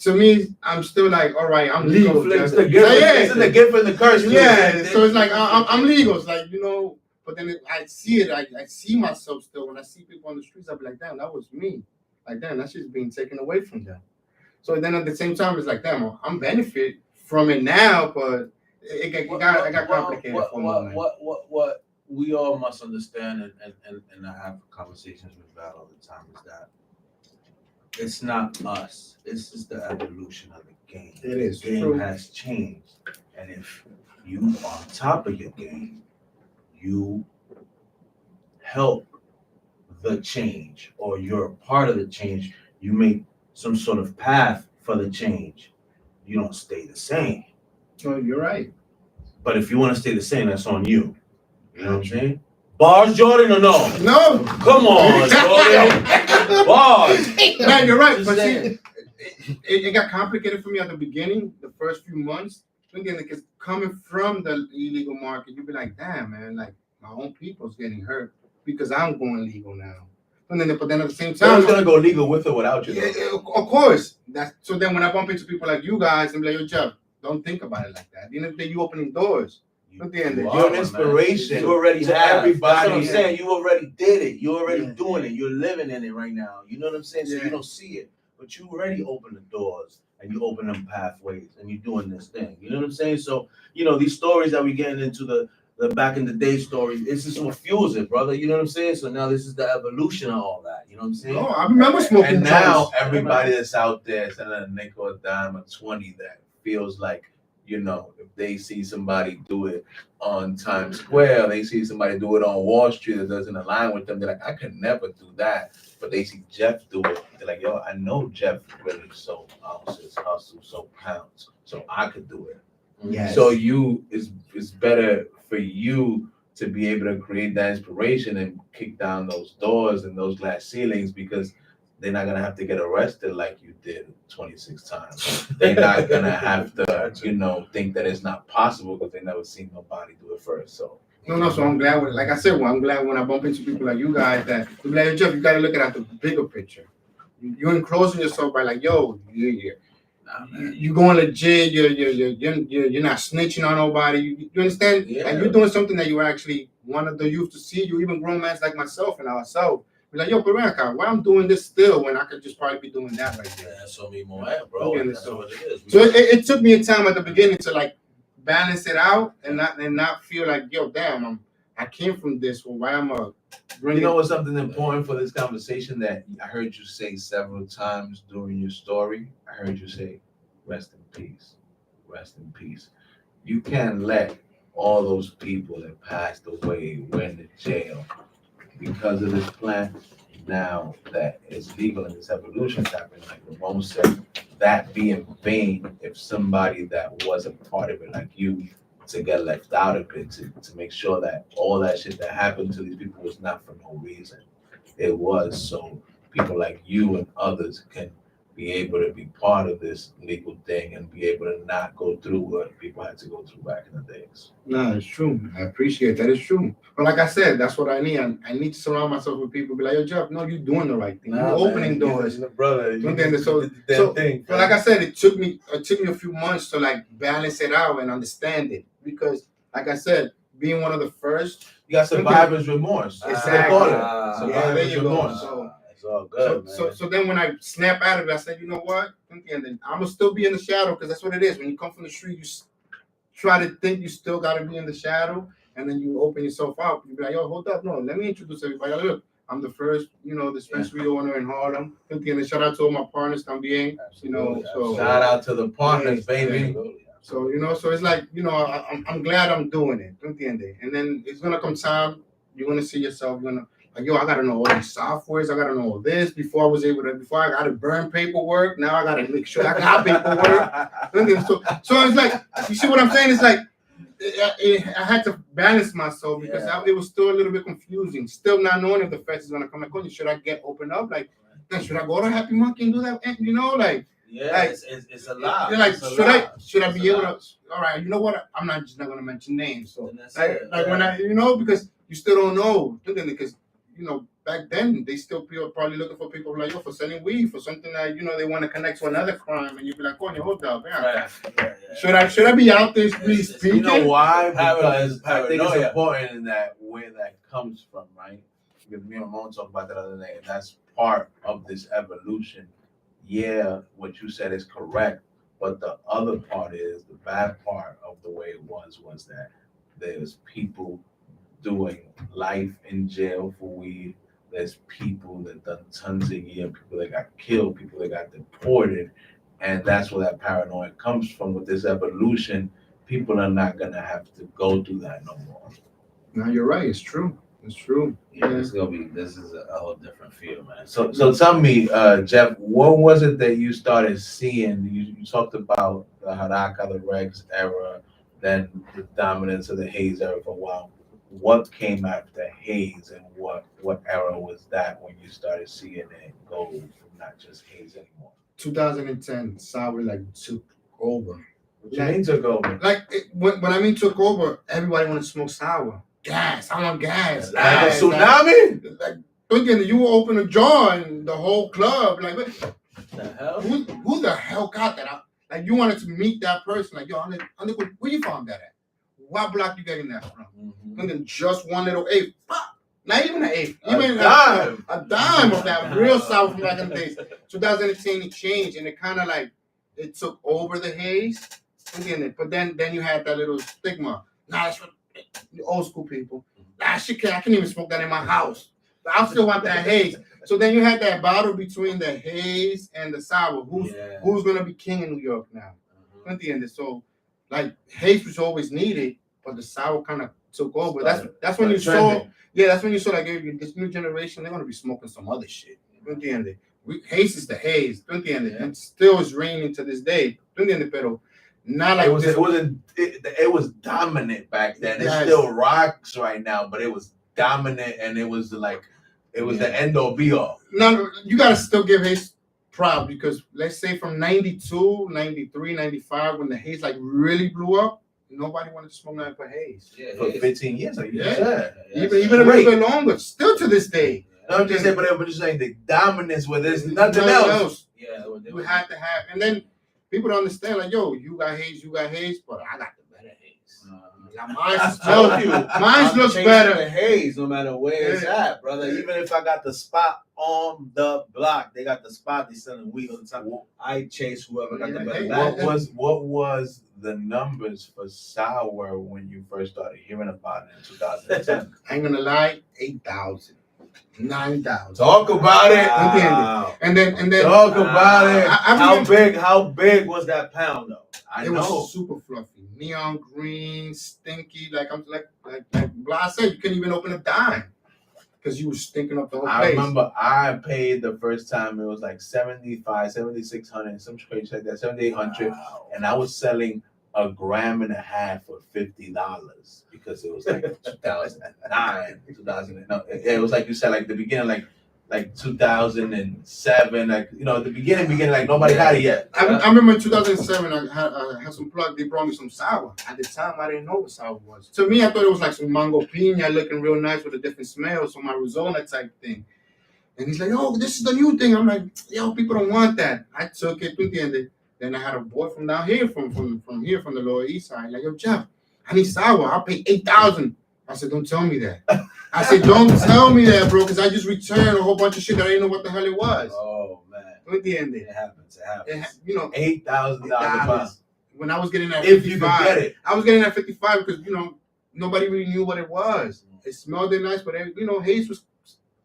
to me, I'm still like, all right, I'm legal. It's the gift and the curse. Yeah, so it's like, I'm legal. It's like, you know, but then I see it. I see myself still. When I see people on the streets, I'll be like, damn, that was me. Like, damn, that shit's being taken away from them. So then at the same time, it's like, damn, I'm benefit from it now, but it got complicated for me. What we all must understand, and I have conversations with Val all the time, is that it's not us. This is the evolution of the game. It is the game true. has changed, and if you on top of your game, you help the change, or you're a part of the change. You make some sort of path for the change. You don't stay the same. Oh, you're right. But if you want to stay the same, that's on you. You know what I'm saying? Bars, Jordan, or no? No. Come on, Jordan. Bars. Man, you're right. But see, it got complicated for me at the beginning, the first few months. Because coming from the illegal market, you'd be like, damn, man, like my own people's getting hurt because I'm going legal now. But then at the same time, I'm gonna go legal with or without you. Yeah, of course. So then when I bump into people like you guys and be like, yo, Jeff, don't think about it like that. At the end of the day, you opening doors. You're an inspiration. You already to have. everybody. That's what I'm saying. You already did it. You're already doing it. You're living in it right now. You know what I'm saying? So you don't see it, but you already open the doors and you open them pathways and you're doing this thing. You know what I'm saying? So, you know, these stories that we're getting into, the back in the day stories, this is what fuels it, brother. You know what I'm saying? So now this is the evolution of all that. You know what I'm saying? Oh, I remember smoking. And now everybody that's out there selling a nickel, a dime, a 20 that feels like, you know, if they see somebody do it on Times Square, they see somebody do it on Wall Street that doesn't align with them, they're like, I could never do that. But they see Jeff do it. They're like, yo, I know Jeff really sold ounces, hustle, sold pounds, so I could do it. Yes. So it's better for you to be able to create that inspiration and kick down those doors and those glass ceilings, because they're not gonna have to get arrested like you did 26 times. They're not gonna have to, you know, think that it's not possible because they never seen nobody do it first. So no. So I'm glad. Like I said, I'm glad when I bump into people like you guys that be like, Jeff, you gotta look at the bigger picture. You're enclosing yourself by like, yo, you going legit. You're not snitching on nobody. You understand? Yeah. And you're doing something that you actually wanted the youth to see. You even grown men like myself and ourselves. Be like, yo, Peranca, why I'm doing this still when I could just probably be doing that right there? That's what me more, bro. That's what it is. So it took me a time at the beginning to like balance it out and not feel like, yo, damn, I came from this. Well, why am I? you know what's something important for this conversation that I heard you say several times during your story? I heard you say, rest in peace, rest in peace. You can't let all those people that passed away went to jail because of this plan. Now that it's legal and this evolution happening, like Ramon said, that be in vain if somebody that was a part of it, like you, to get left out of it, to make sure that all that shit that happened to these people was not for no reason. It was so people like you and others can be able to be part of this legal thing and be able to not go through what people had to go through back in the days. No, it's true. I appreciate that. It's true. But like I said, that's what I need. I need to surround myself with people. Be like, yo, Jeff, no, you're doing the right thing. You're opening doors. Brother. But like I said, it took me a few months to like balance it out and understand it, because, like I said, being one of the first, you got survivor's remorse. Exactly. There you go. So, it's all good, so then when I snap out of it, I said, you know what? And then I'm gonna still be in the shadow, because that's what it is. When you come from the street, you try to think you still gotta be in the shadow, and then you open yourself out. You be like, yo, hold up, no, let me introduce everybody. Look, I'm the first, dispensary owner in Harlem. And shout out to all my partners también. So shout out to the partners, baby. So so it's like, I'm glad I'm doing it. And then it's gonna come time, you're gonna see yourself, like, yo, I gotta know all these softwares, I gotta know all this before I gotta burn paperwork. Now I gotta make sure I got paperwork. So it's like, you see what I'm saying? It's like I had to balance myself because it was still a little bit confusing. Still not knowing if the fest is gonna come. Like, should I get open up? Like, then should I go to Happy Monkey and do that? And, you know, like, it's a lot. Like, should I be able to? All right, you know what? I'm not just not gonna mention names. So like when I, you know, because you still don't know, because you know back then they still probably looking for people like for selling weed for something that they want to connect to another crime, and you'd be like, oh, hold up, man. Should I be out there really speaking? You know why? Because I think it's important in that where that comes from, right? Because me and Ramon talked about that the other day, and that's part of this evolution. Yeah, what you said is correct, but the other part is the bad part of the way it was that there's people doing life in jail for weed. There's people that done tons a year, people that got killed, people that got deported, and that's where that paranoia comes from. With this evolution, people are not gonna have to go through that no more. No, you're right. It's true. It's true. Yeah, this is a whole different field, man. So tell me, Jeff, what was it that you started seeing? You talked about the Haraka, the Regs era, then the dominance of the Hayes era for a while. What came after Hayes, and what era was that when you started seeing it go from not just Hayes anymore? 2010, Sour took over. What you mean took over? When I mean took over, everybody wanted to smoke sour. Gas. I want gas. Like a tsunami? Thinking you will open a jar and the whole club. Like, what the hell? Who the hell got that? Like, you wanted to meet that person. Like, yo, where you found that at? What block you getting that from? And then just one little eighth. Not even an eighth. Even a dime of that real sour from back in the days. 2010, it changed, and it kind of it took over the Haze. But then you had that little stigma. Nah, that's what the old school people. Nah, I can't even smoke that in my house. But I still want that Haze. So then you had that battle between the Haze and the sour. Who's gonna be king in New York now? So Haze was always needed, but the sour kind of took over. That's when you saw. Yeah, that's when you saw this new generation. They're gonna be smoking some other shit. Haze is the Haze. And still is reigning to this day. Pero not like it was dominant back then. It still rocks right now, but it was dominant, and it was the end all be all. No, you gotta still give Haze proud, because let's say from 92, 93, 95, when the Haze really blew up, nobody wanted to smoke nothing but Haze. Yeah, for 15 years, like you said. Even a little bit longer, still to this day. No, I'm just saying, but I'm just saying the dominance where there's nothing else. Yeah, we had to have, and then people don't understand, like, yo, you got Haze, but I got the better Haze. Mine looks better. The Haze, no matter where it's at, brother. Even if I got the spot on the block, they got the spot. They selling weed all the time. I chase whoever got the better. What was the numbers for sour when you first started hearing about it in 2010? I ain't gonna lie, 8,000. 9,000. Talk about it. Wow. And then talk about it. How big was that pound though? It was super fluffy, neon green, stinky. Like Blas said, you couldn't even open a dime because you were stinking up the whole place. I remember I paid the first time. It was like 7,500, 7,600, some crazy like that, 7,800, and I was selling 1.5 grams for $50 because it was like 2009, 2000. No, it was like you said, the beginning, like 2007, the beginning, like nobody had it yet. I remember in 2007, I had some plug. They brought me some sour. At the time, I didn't know what sour was. To me, I thought it was like some mango piña looking real nice with a different smell, so my Arizona type thing. And he's like, "Oh, this is the new thing." I'm like, "Yo, people don't want that." I took it. Then I had a boy from down here, from here, from the Lower East Side. Like, "Yo, Jeff, I need sour. I'll pay 8,000. I said, "Don't tell me that." I said, "Don't tell me that, bro, because I just returned a whole bunch of shit that I didn't know what the hell it was." Oh man, it happens. $8,000. When I was getting that, if you could get it, I was getting that 55 because nobody really knew what it was. It smelled nice, but Haze was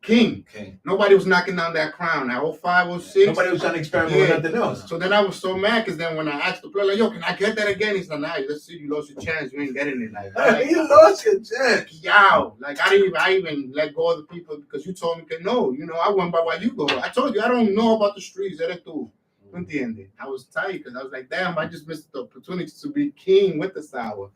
king. Nobody was knocking down that crown. That 05, 06. Nobody was trying to experiment with nothing else. So then I was so mad because then when I asked the player, like, "Yo, can I get that again?" He's like, "Nah, let's see, you lost your chance. You ain't getting it." You lost your chance. Yow. I even let go of the people because you told me no. I went by why you go. I told you I don't know about the streets. I was tight because I was like, damn, I just missed the opportunity to be king with the sour.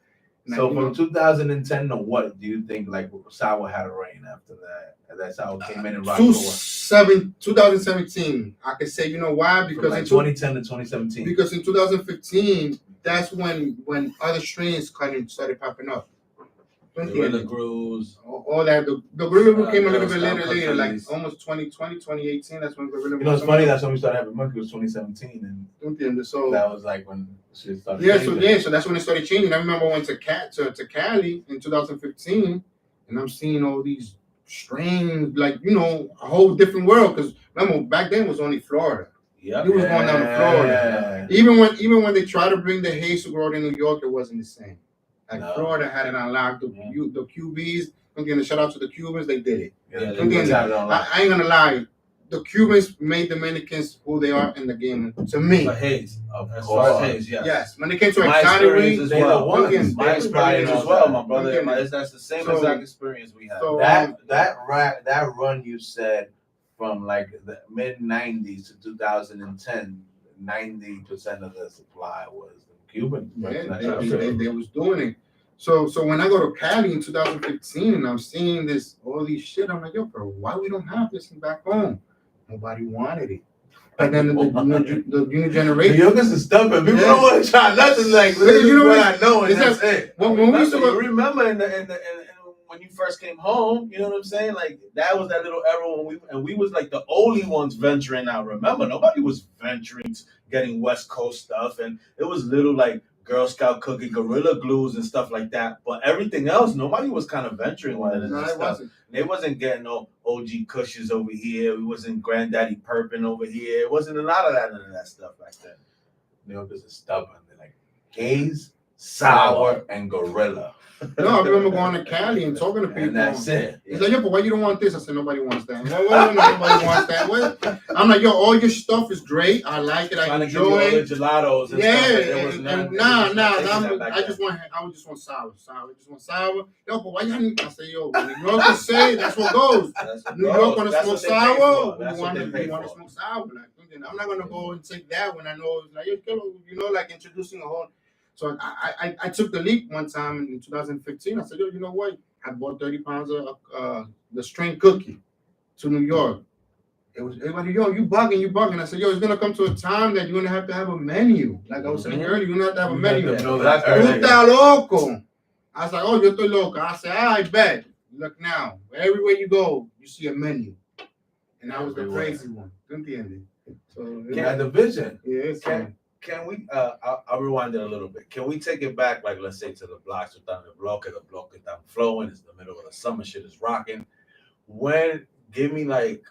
So from 2010 to what do you think like Sour had a reign after that? And that's how it came in and rocked 2017. I could say, you know why? Because like 2010 to 2017. Because in 2015, that's when other strains kind of started popping up. Gorilla Grooves. All that. The Gorilla Glue came a little bit later, like almost 2020, 2018. That's when Gorilla Glue. You know, it's funny. That's when we started having Monkey was 2017, and so that was like when shit started. So that's when it started changing. I remember I went to Cali in 2015, and I'm seeing all these strains, like a whole different world. Because remember back then it was only Florida. Yeah, it was going down to Florida. Even when they tried to bring the haze to grow in New York, it wasn't the same. Like Florida had it unlocked. The QBs, again, shout out to the Cubans, they did it. I ain't gonna lie, the Cubans made Dominicans who they are in the game. To me, the haze, as far as haze, yes. When it came to my experience as well, my experience as well, my brother. That's the same exact experience we had. So, that run you said from like the mid '90s to 2010, 90% of the supply was Cuban. They was doing it. So when I go to Cali in 2015 and I'm seeing all these shit, I'm like, yo, bro, why we don't have this back home? Nobody wanted it. And then the new generation. The youngest is stubborn. People don't want to try nothing like this. You know what I know, and that's it. When we used to remember when you first came home, you know what I'm saying? Like that was that little era when we was like the only ones venturing out. Remember, nobody was venturing, getting West Coast stuff, and it was little like Girl Scout cookie, Gorilla Glues, and stuff like that. But everything else, nobody was kind of venturing with it. They wasn't getting no OG Cushes over here. We wasn't Granddaddy Purpin over here. It wasn't none of that stuff back then. New Yorkers are stubborn. They're like haze, sour, and gorilla. No, I remember going to Cali and talking to people. And that's it. He's like, yo, but why you don't want this? I said, nobody wants that. Nobody wants that. What? I'm like, yo, all your stuff is great. I like it. I enjoy it. Gelatos and stuff. I just want sour. I just want sour. Yo, but why you? I say, yo, when New Yorkers say that's what goes. New York want to smoke sour. We want to smoke sour. Like, I'm not gonna go and take that when I know it's like, like introducing a whole. So I took the leap one time in 2015. I said, yo, you know what? I bought 30 pounds of the strain cookie to New York. It was everybody, yo, you bugging. I said, yo, it's gonna come to a time that you're gonna have a menu. Like I was saying earlier, you're gonna have to have a menu. Puta loco. I was like, oh, yo estoy loco. I said, I bet. Look now, everywhere you go, you see a menu. And that was the crazy one. So the vision. Yeah, Can we? I'll rewind it a little bit. Can we take it back, like let's say to the blocks without the block is down flowing. It's the middle of the summer. Shit is rocking. Give me like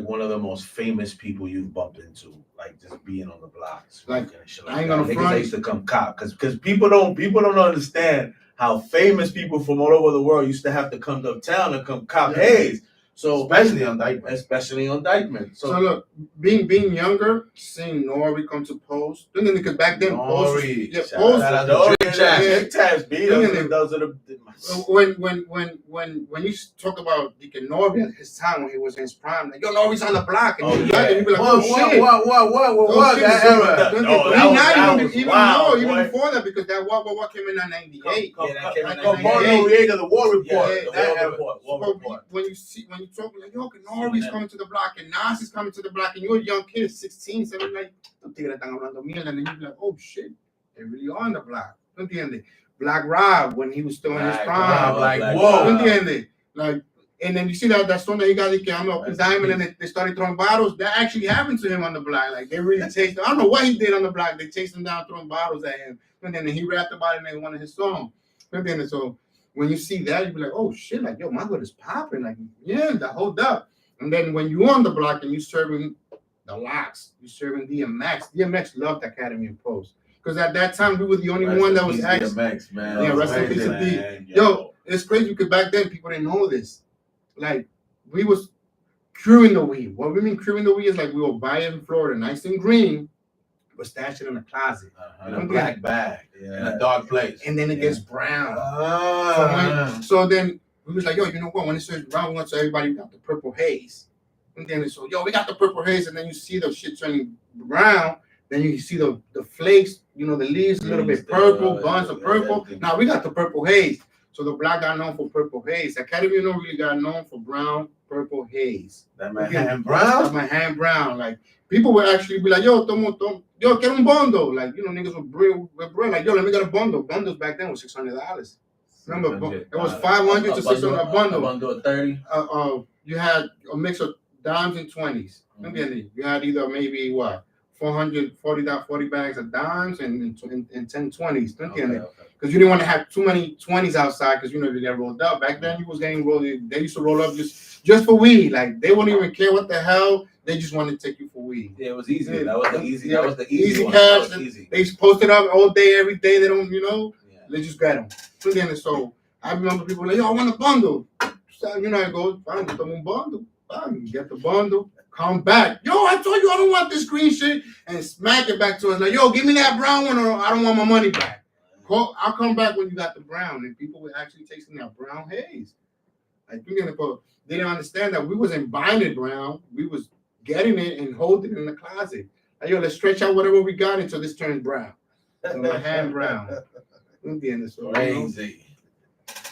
one of the most famous people you've bumped into, like just being on the blocks. Like I ain't gonna front. They used to come cop because people don't understand how famous people from all over the world used to have to come to town and come cop haze. So especially on Dykeman. So look, being younger, seeing Nori come to Post, because back then Post, when you talk about Deacon Nori at his time when he was in his prime, like yo, Nori's on the block, and you'd be like, oh shit, what that era? Even before that, because that what came in 98. The War Report. When you talk like, yo, Nori's coming to the block and Nas is coming to the block and you're a young kid, 16, 17, like, and then you're like, oh shit, they're really on the block. Black Rob, when he was still in his prime, like, whoa. Like, and then you see that song that he got, I'm up Diamond, and they started throwing bottles. That actually happened to him on the block. Like, they really chased him. I don't know what he did on the block. They chased him down, throwing bottles at him. And then he rapped about it in one of his songs. So when you see that, you be like, oh shit, like, yo, my hood is popping. Like, yeah, hold up. And then when you on the block and you serving the locks, you serving DMX. DMX loved Academy and Post. Because at that time, we were the only one that was actually. DMX, man. Yeah, rest in peace to D. Yo, it's crazy because back then, people didn't know this. Like, we was crewing the weed. What we mean crewing the weed is like we will buy it in Florida, nice and green, but stash it in a closet. In a black bag. In a dark place. And then it gets brown. So then we was like, yo, you know what? When it says brown, we want to tell everybody we got the purple haze. And then it's so, yo, we got the purple haze. And then you see the shit turning brown. Then you see the flakes you know, the leaves a little bit purple, bunch of purple. Now we got the purple haze. So the block got known for purple haze. Academy no really got known for brown, purple haze. That Manhattan brown? That Manhattan brown. Like, people would actually be like, yo, yo, get un bundle. Like, you know, niggas would bring, like, yo, let me get a bundle. Bundles back then was $600. Remember, it was 500 to 600 a bundle. A bundle of 30. You had a mix of dimes and 20s. You had either maybe what 40 bags of dimes and 10 20s. Because you didn't want to have too many 20s outside because you know they get rolled up. Back then you was getting rolled. They used to roll up just for weed. Like they wouldn't even care what the hell. They just wanted to take you for weed. Yeah, it was easy. Yeah, that was the easy. That was the easy one. Cash. They posted up all day, every day. They don't, you know. Yeah. They just got them. So I remember people like, yo, I want a bundle. So, you know, I go, fine, get them a bundle. Fine, get the bundle. Come back. Yo, I told you I don't want this green shit. And smack it back to us. Like, yo, give me that brown one or I don't want my money back. I'll come back when you got the brown. And people were actually tasting that brown haze. Like, they didn't understand that we wasn't buying it brown. We was getting it and holding it in the closet. Like, yo, let's stretch out whatever we got until this turns brown. So my hand brown. Crazy.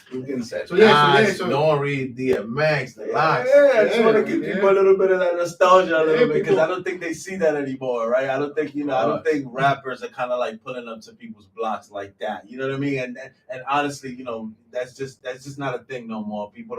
So don't read DMX, the locks. I just want to give people a little bit of that nostalgia, a little bit, because I don't think they see that anymore, right? I don't think, you know, I don't think rappers are kind of like pulling up to people's blocks like that. You know what I mean? And honestly, you know, that's just not a thing no more. People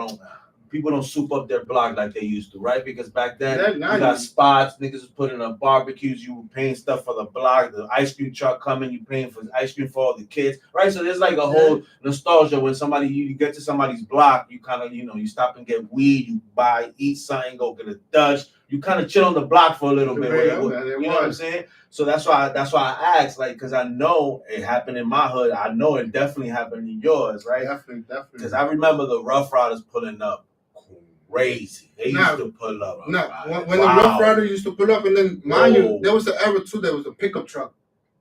don't soup up their block like they used to, right? Because back then, you got spots, niggas was putting up barbecues, you were paying stuff for the block, the ice cream truck coming, you paying for ice cream for all the kids, right? So there's like a whole nostalgia when you get to somebody's block, you kind of, you know, you stop and get weed, you buy, eat something, go get a Dutch, you kind of chill on the block for a little bit. You know what I'm saying? So that's why I asked, like, because I know it happened in my hood. I know it definitely happened in yours, right? Definitely. Because I remember the Rough Riders pulling up. Crazy. They used to pull up. When the Rough Rider used to pull up, and then mind you, there was the era too. There was a pickup truck.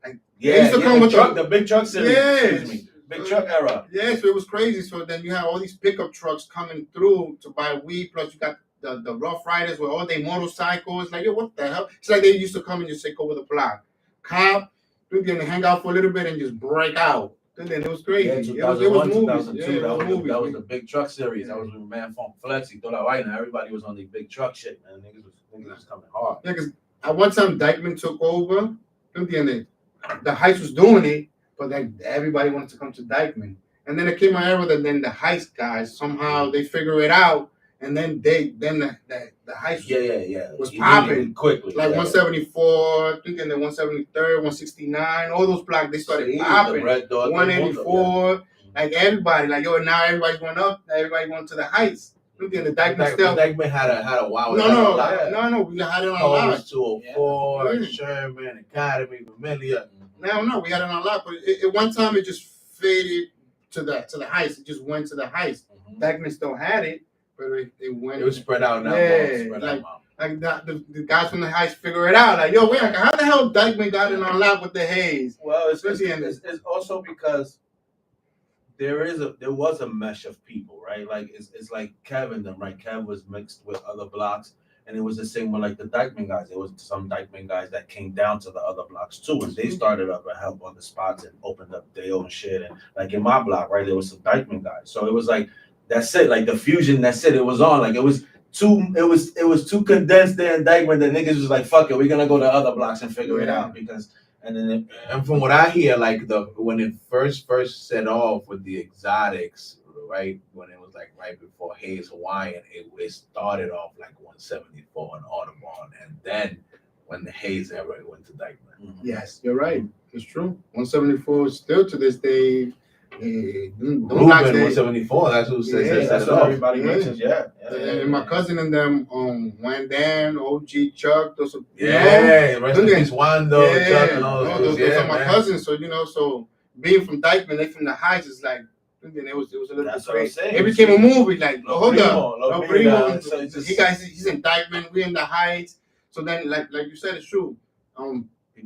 Like, they used to come with the big truck series. Excuse me, big truck era. Yeah, so it was crazy. So then you had all these pickup trucks coming through to buy weed. Plus you got the Rough Riders with all their motorcycles. Like, yo, what the hell? It's like they used to come and just take over the block. Cop, then hang out for a little bit and just break out. And then it was crazy. Yeah, it was movies. 2002. That was the big truck series. That was with Man Funk Flex. He thought that right now. Everybody was on the big truck shit, man. Niggas was coming hard. Yeah, because at one time Dykeman took over. The Heights was doing it, but then everybody wanted to come to Dykeman. And then it came an era that then the Heights guys somehow they figure it out, and then the Heights was popping quickly. Like 174, I think, and then 173rd, 169, all those blocks they started popping. 184, like everybody, like yo, now everybody's going up, everybody going to the Heights. The Dykeman had a wow. No, we had it on a lot. 204, Sherman, Academy, Familia. No, we had it on a lot, but at one time it just faded to the Heights. It just went to the Heights. Dykeman still had it. But it went. It was spread out now. Like the guys from the Heights figure it out. Like, yo, wait, how the hell Dykeman got in on lap with the haze? Well, it's also because there was a mesh of people, right? Like it's like Kev and them, right? Kev was mixed with other blocks, and it was the same with like the Dykeman guys. There was some Dykeman guys that came down to the other blocks too, and they started up and helped other spots and opened up their own shit. And like in my block, right, there was some Dykeman guys. So it was like. That's it, like the fusion. That's it. It was on. Like it was too condensed there in Dykeman that niggas was like, fuck it, we're gonna go to other blocks and figure it out and from what I hear, like when it first set off with the exotics, right, when it was like right before Hayes Hawaiian, it started off like 174 and Audubon, and then when the Hayes era went to Dykeman. Yes, you're right. It's true. 174 still to this day. Ruben 174. That's who says that's what everybody mentions. And my cousin and them Wandan, OG, Chuck, those are rest in peace, Wando, Chuck, and all those. Those are my cousins. So so being from Dykeman, they from the Heights is like. It was a little bit crazy. It became a movie. Like hold up, he's in Dykeman, we in the Heights. So then, like you said, it's true.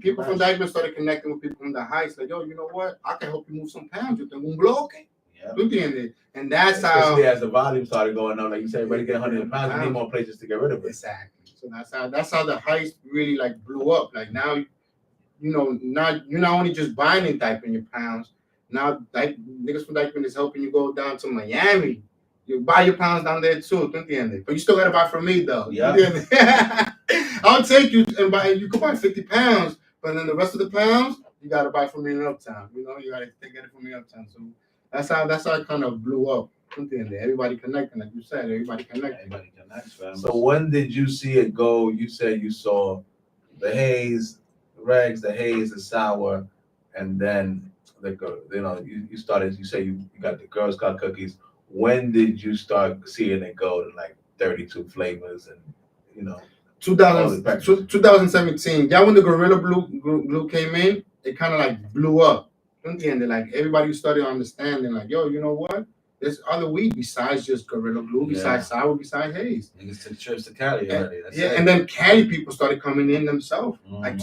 People from Dykeman started connecting with people from the Heights. Like, yo, you know what? I can help you move some pounds. You think un bloque? Yeah. And that's how. Especially as the volume started going up, like you said, everybody get 100 pounds. You need more places to get rid of it. Exactly. So that's how the Heights really like blew up. Like now, you're not only just buying and typing your pounds. Now, niggas from Dykeman is helping you go down to Miami. You buy your pounds down there too, but you still gotta buy from me though. Yeah. I'll take you and buy. You can buy 50 pounds, but then the rest of the pounds you gotta buy from me in Uptown. You gotta get it from me Uptown. So that's how it kind of blew up. Everybody connecting, like you said. Everybody connects. So when did you see it go? You said you saw the haze, the regs, the haze, the sour, and then you started. You say you got the Girl Scout cookies. When did you start seeing it go to like 32 flavors and 2017. Yeah, when the Gorilla Glue came in, it kind of like blew up. Like everybody started understanding, like, yo, you know what? There's other weed besides just Gorilla Glue, besides sour, besides haze. Niggas took trips to Cali already. And then Cali people started coming in themselves, like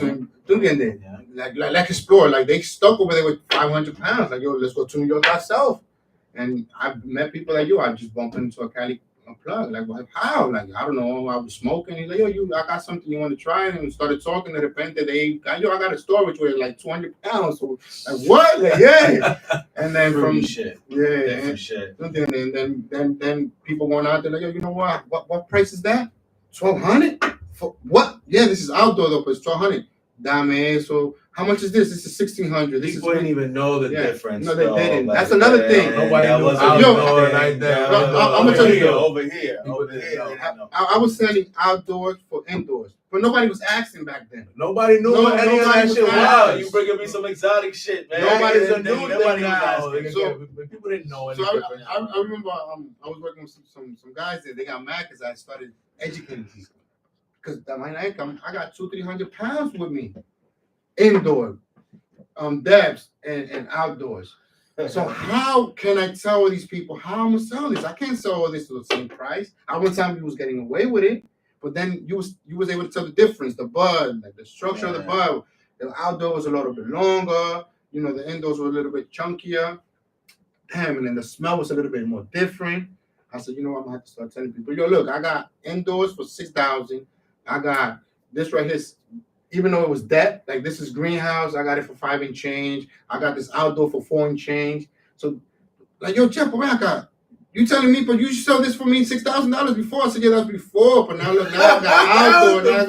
explore. Like they stuck over there with 500 pounds. Like, yo, let's go to New York ourselves. And I've met people like you. I just bumped into a Cali plug. Like, well, how? Like, I don't know. I was smoking. He's like, yo, I got something you want to try? And we started talking. De repente, I got a store which was like 200 pounds. So, like, what? Like, yeah. And then from shit. Yeah. Shit. And then people going out there like, yo, you know what? What price is that? 1,200 for what? Yeah, this is outdoor though, but it's 1,200. Dame. So how much is this? This is 1,600. People didn't even know the difference. No, they didn't. Like, that's another thing. Nobody knew outdoor like that. I'm gonna tell you over here. I was selling outdoors for indoors, but nobody was asking back then. Nobody knew what any of that shit was. Wow, you bringing me some exotic shit, man. Nobody was asking. So people didn't know anything. So I remember I was working with some guys there. They got mad because I started educating people. Because I got 200-300 pounds with me, indoor, debs and outdoors. So how can I tell these people how I'm gonna sell this? I can't sell all this to the same price. I one time you was getting away with it, but then you was able to tell the difference, the bud, like the structure of the bud. The outdoor was a little bit longer, the indoors were a little bit chunkier. Damn, and then the smell was a little bit more different. I said, I'm gonna have to start telling people, yo, look, I got indoors for 6,000. I got this right here, even though it was depth, like this is greenhouse, I got it for 5 and change. I got this outdoor for 4 and change. So, like, yo, Jeff, you telling me, but you sell this for me $6,000 before? I said, yeah, that's before. But now look, now I got outdoor, now I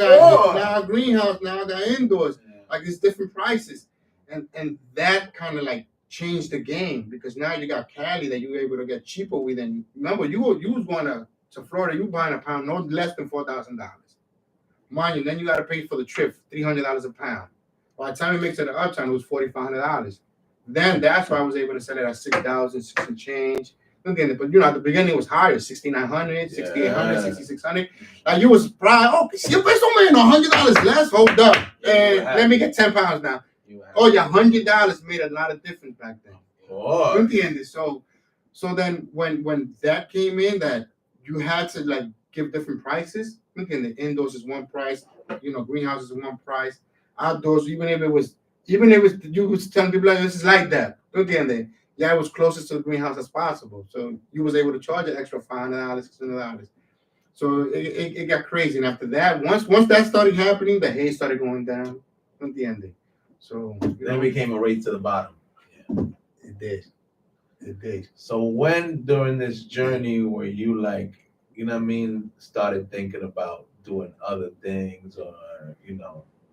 got greenhouse, now I got indoors. Like it's different prices, and that kind of like changed the game because now you got Cali that you were able to get cheaper with. And remember, you was going to Florida, you buying a pound no less than $4,000. Mind you, then you got to pay for the trip, $300 a pound. By the time it makes it to Uptown, it was $4,500. Then that's why I was able to sell it at 6,000, 6 and change. But at the beginning it was higher, 6,900, 6,800, 6,600. Like you was probably, you pay so many $100 less. Hold up, and let me get 10 pounds now. Oh yeah, $100 made a lot of difference back then. So then when that came in, that you had to like give different prices. The indoors is one price, greenhouse is one price. Outdoors, even if you was telling people like this is like that. Yeah, it was closest to the greenhouse as possible. So you was able to charge an extra $500, $600. So it got crazy. And after that, once that started happening, the haze started going down. So then it became a race to the bottom. Yeah. It did. So when during this journey were you like, started thinking about doing other things or,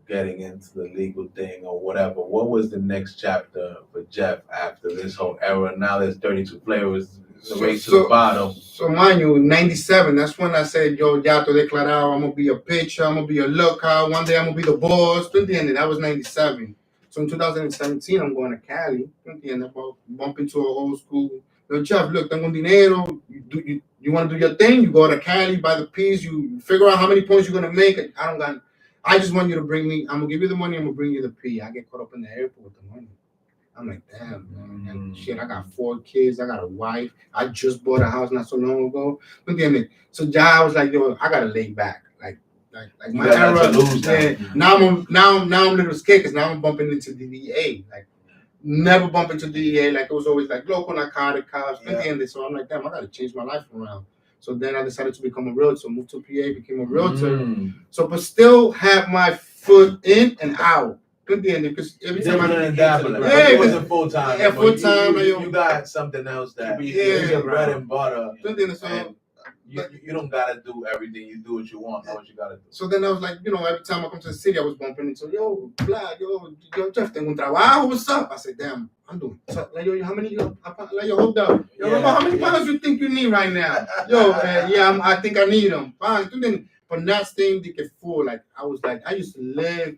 getting into the legal thing or whatever? What was the next chapter for Jeff after this whole era? Now there's 32 flavors, the race to the bottom. So mind you, 97, that's when I said, yo, ya to declarado, I'm going to be a pitcher, I'm going to be a lookout, one day I'm going to be the boss. That was 97. So in 2017, I'm going to Cali. Bump into a old school. Yo, Jeff, look, tengo un dinero. You want to do your thing? You go to Cali, buy the piece, you figure out how many points you're going to make. I just want you to bring me, I'm going to give you the money, I'm going to bring you the P. I get caught up in the airport with the money. I'm like, damn, man. And shit, I got 4 kids, I got a wife. I just bought a house not so long ago. So I was like, yo, I got to lay back. Like my era, now I'm a little scared because now I'm bumping into the DEA. Like, never bump into DEA. Like, it was always like local narcotic cops. So I'm like, damn, I got to change my life around. So then I decided to become a realtor, moved to PA, became a realtor. So, but still have my foot in and out. ¿Tú entiendes? Because every time it wasn't full time. Yeah, full time. You got something else that is your bread and butter. ¿Tú entiendes? So, you don't gotta do everything. You do what you want. Know what you gotta do. So then I was like, every time I come to the city, I was bumping into yo, Jeff, tengo un trabajo. What's up? I said, damn, I'm doing. So, like, yo, how many? Like, yo, hold up. Yo, how many pounds you think you need right now? Yo, I think I need them. Fine. But not staying the full. Like I used to live.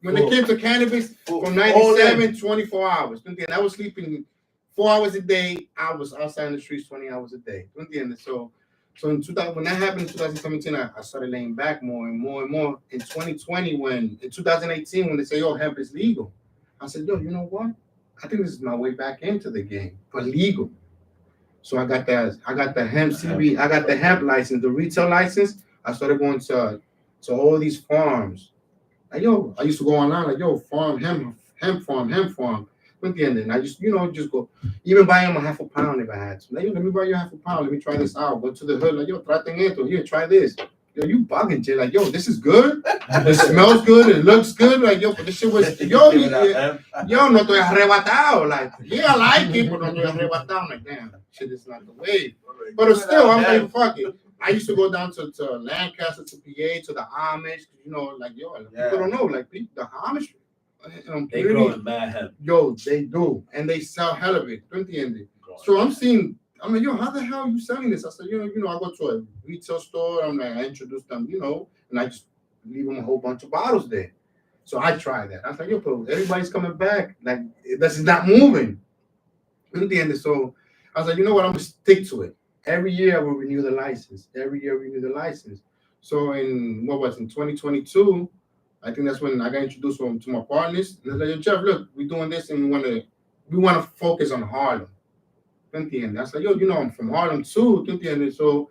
When it came to cannabis, from 97, 24 hours. And I was sleeping 4 hours a day. I was outside in the streets 20 hours a day. So in 2000, when that happened in 2017, I started laying back more and more and more. In 2020, in 2018, when they say, hemp is legal, I said, you know what? I think this is my way back into the game, but legal. So I got the hemp CB, I got the hemp license, the retail license. I started going to all these farms. Like, I used to go online, like, farm, hemp farm. At the end, and I just, just go, even buy them a half a pound if I had to. Like, let me buy you half a pound. Let me try this out. Go to the hood, like, traten esto. Here, try this. You bugging, Jay. Like, this is good. It smells good. It looks good. Like, but this shit was, no estoy arrebatado. Like, I like it, but no estoy arrebatado. Like, damn, shit is not the way. But still, I'm like, fuck it. I used to go down to Lancaster, to PA, to the Amish. Like, people don't know, like, the Amish. They grow in mad hemp. They do, and they sell hell of it. So I'm like, how the hell are you selling this? I said, I go to a retail store. I'm like, I introduce them, and I just leave them a whole bunch of bottles there. So I tried that. I was like, but everybody's coming back. Like, this is not moving. So I was like, you know what? I'm gonna stick to it. Every year I will renew the license. So in 2022. I think that's when I got introduced to my partners. And they're like, Jeff, look, we're doing this and we want to focus on Harlem. I was like, I'm from Harlem too. So,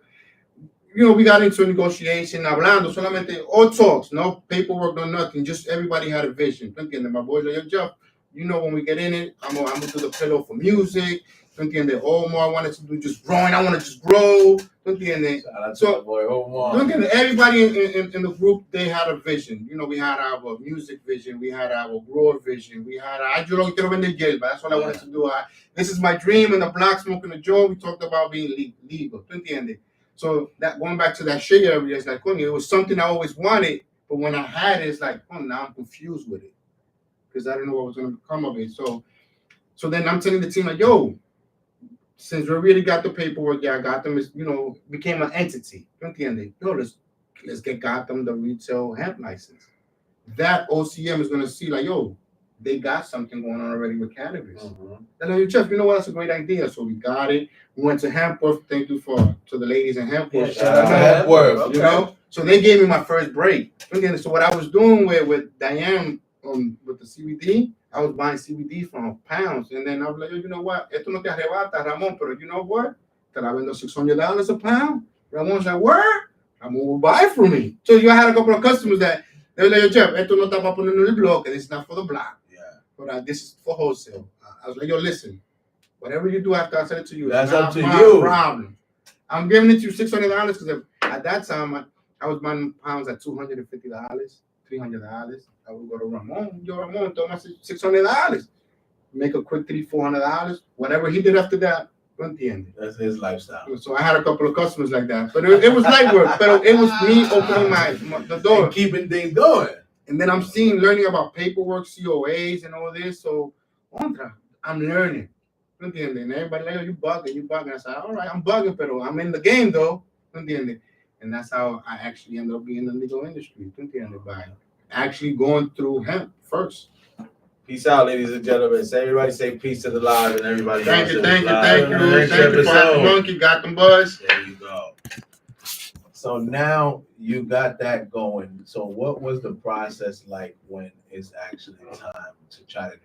we got into a negotiation, hablando, solamente all talks, no paperwork, no nothing. Just everybody had a vision. My boys like, Jeff, when we get in it, I'm gonna do the pillow for music. Omar, I wanted to do just growing. I want to just grow. So everybody in the group, they had a vision. We had our music vision. We had our grower vision. We had yo lo quiero vender hierba. That's what I wanted to do. This is my dream in the block, smoking a joint. We talked about being legal. So that going back to that shade area, it's like, it was something I always wanted. But when I had it, it's like, now I'm confused with it. Because I don't know what was going to come of it. So then I'm telling the team, like, since we really got the paperwork, I got them, became an entity. Let's get Gotham the retail hemp license. That OCM is going to see, like, they got something going on already with cannabis. And then, Jeff, you know what? That's a great idea. So we got it. We went to Hempworth. Thank you to the ladies in Hempworth. Hempworth. So they gave me my first break. So what I was doing with Diane with the CBD, I was buying CBD from pounds. And then I was like, you know what? Esto no te arrebata, Ramon, pero you know what? Te la vendo $600 a pound. Ramon's like, where? Ramon will buy from me. So I had a couple of customers that they were like, Jeff, esto no está para ponerlo en el bloque. This is not for the block. But this is for wholesale. I was like, listen, whatever you do after I send it to you, that's not up to my you. problem. I'm giving it to you $600 because at that time I was buying pounds at $250, $300. I would go to Ramon. Ramon, throw my $600. Make a quick $300-$400. Whatever he did after that, that's his lifestyle. So I had a couple of customers like that, but it was light work. But it was me opening the door, and keeping things going. And then I'm learning about paperwork, COAs, and all this. So I'm learning. And everybody like, you bugging. I said, all right, I'm bugging, but I'm in the game though. And that's how I actually ended up being in the legal industry. By actually going through hemp first. Peace out, ladies and gentlemen. Everybody say peace to the live and everybody. Thank you, HAPPYMUNKEY, got them buzz. There you go. So now you got that going. So what was the process like when it's actually time to try to go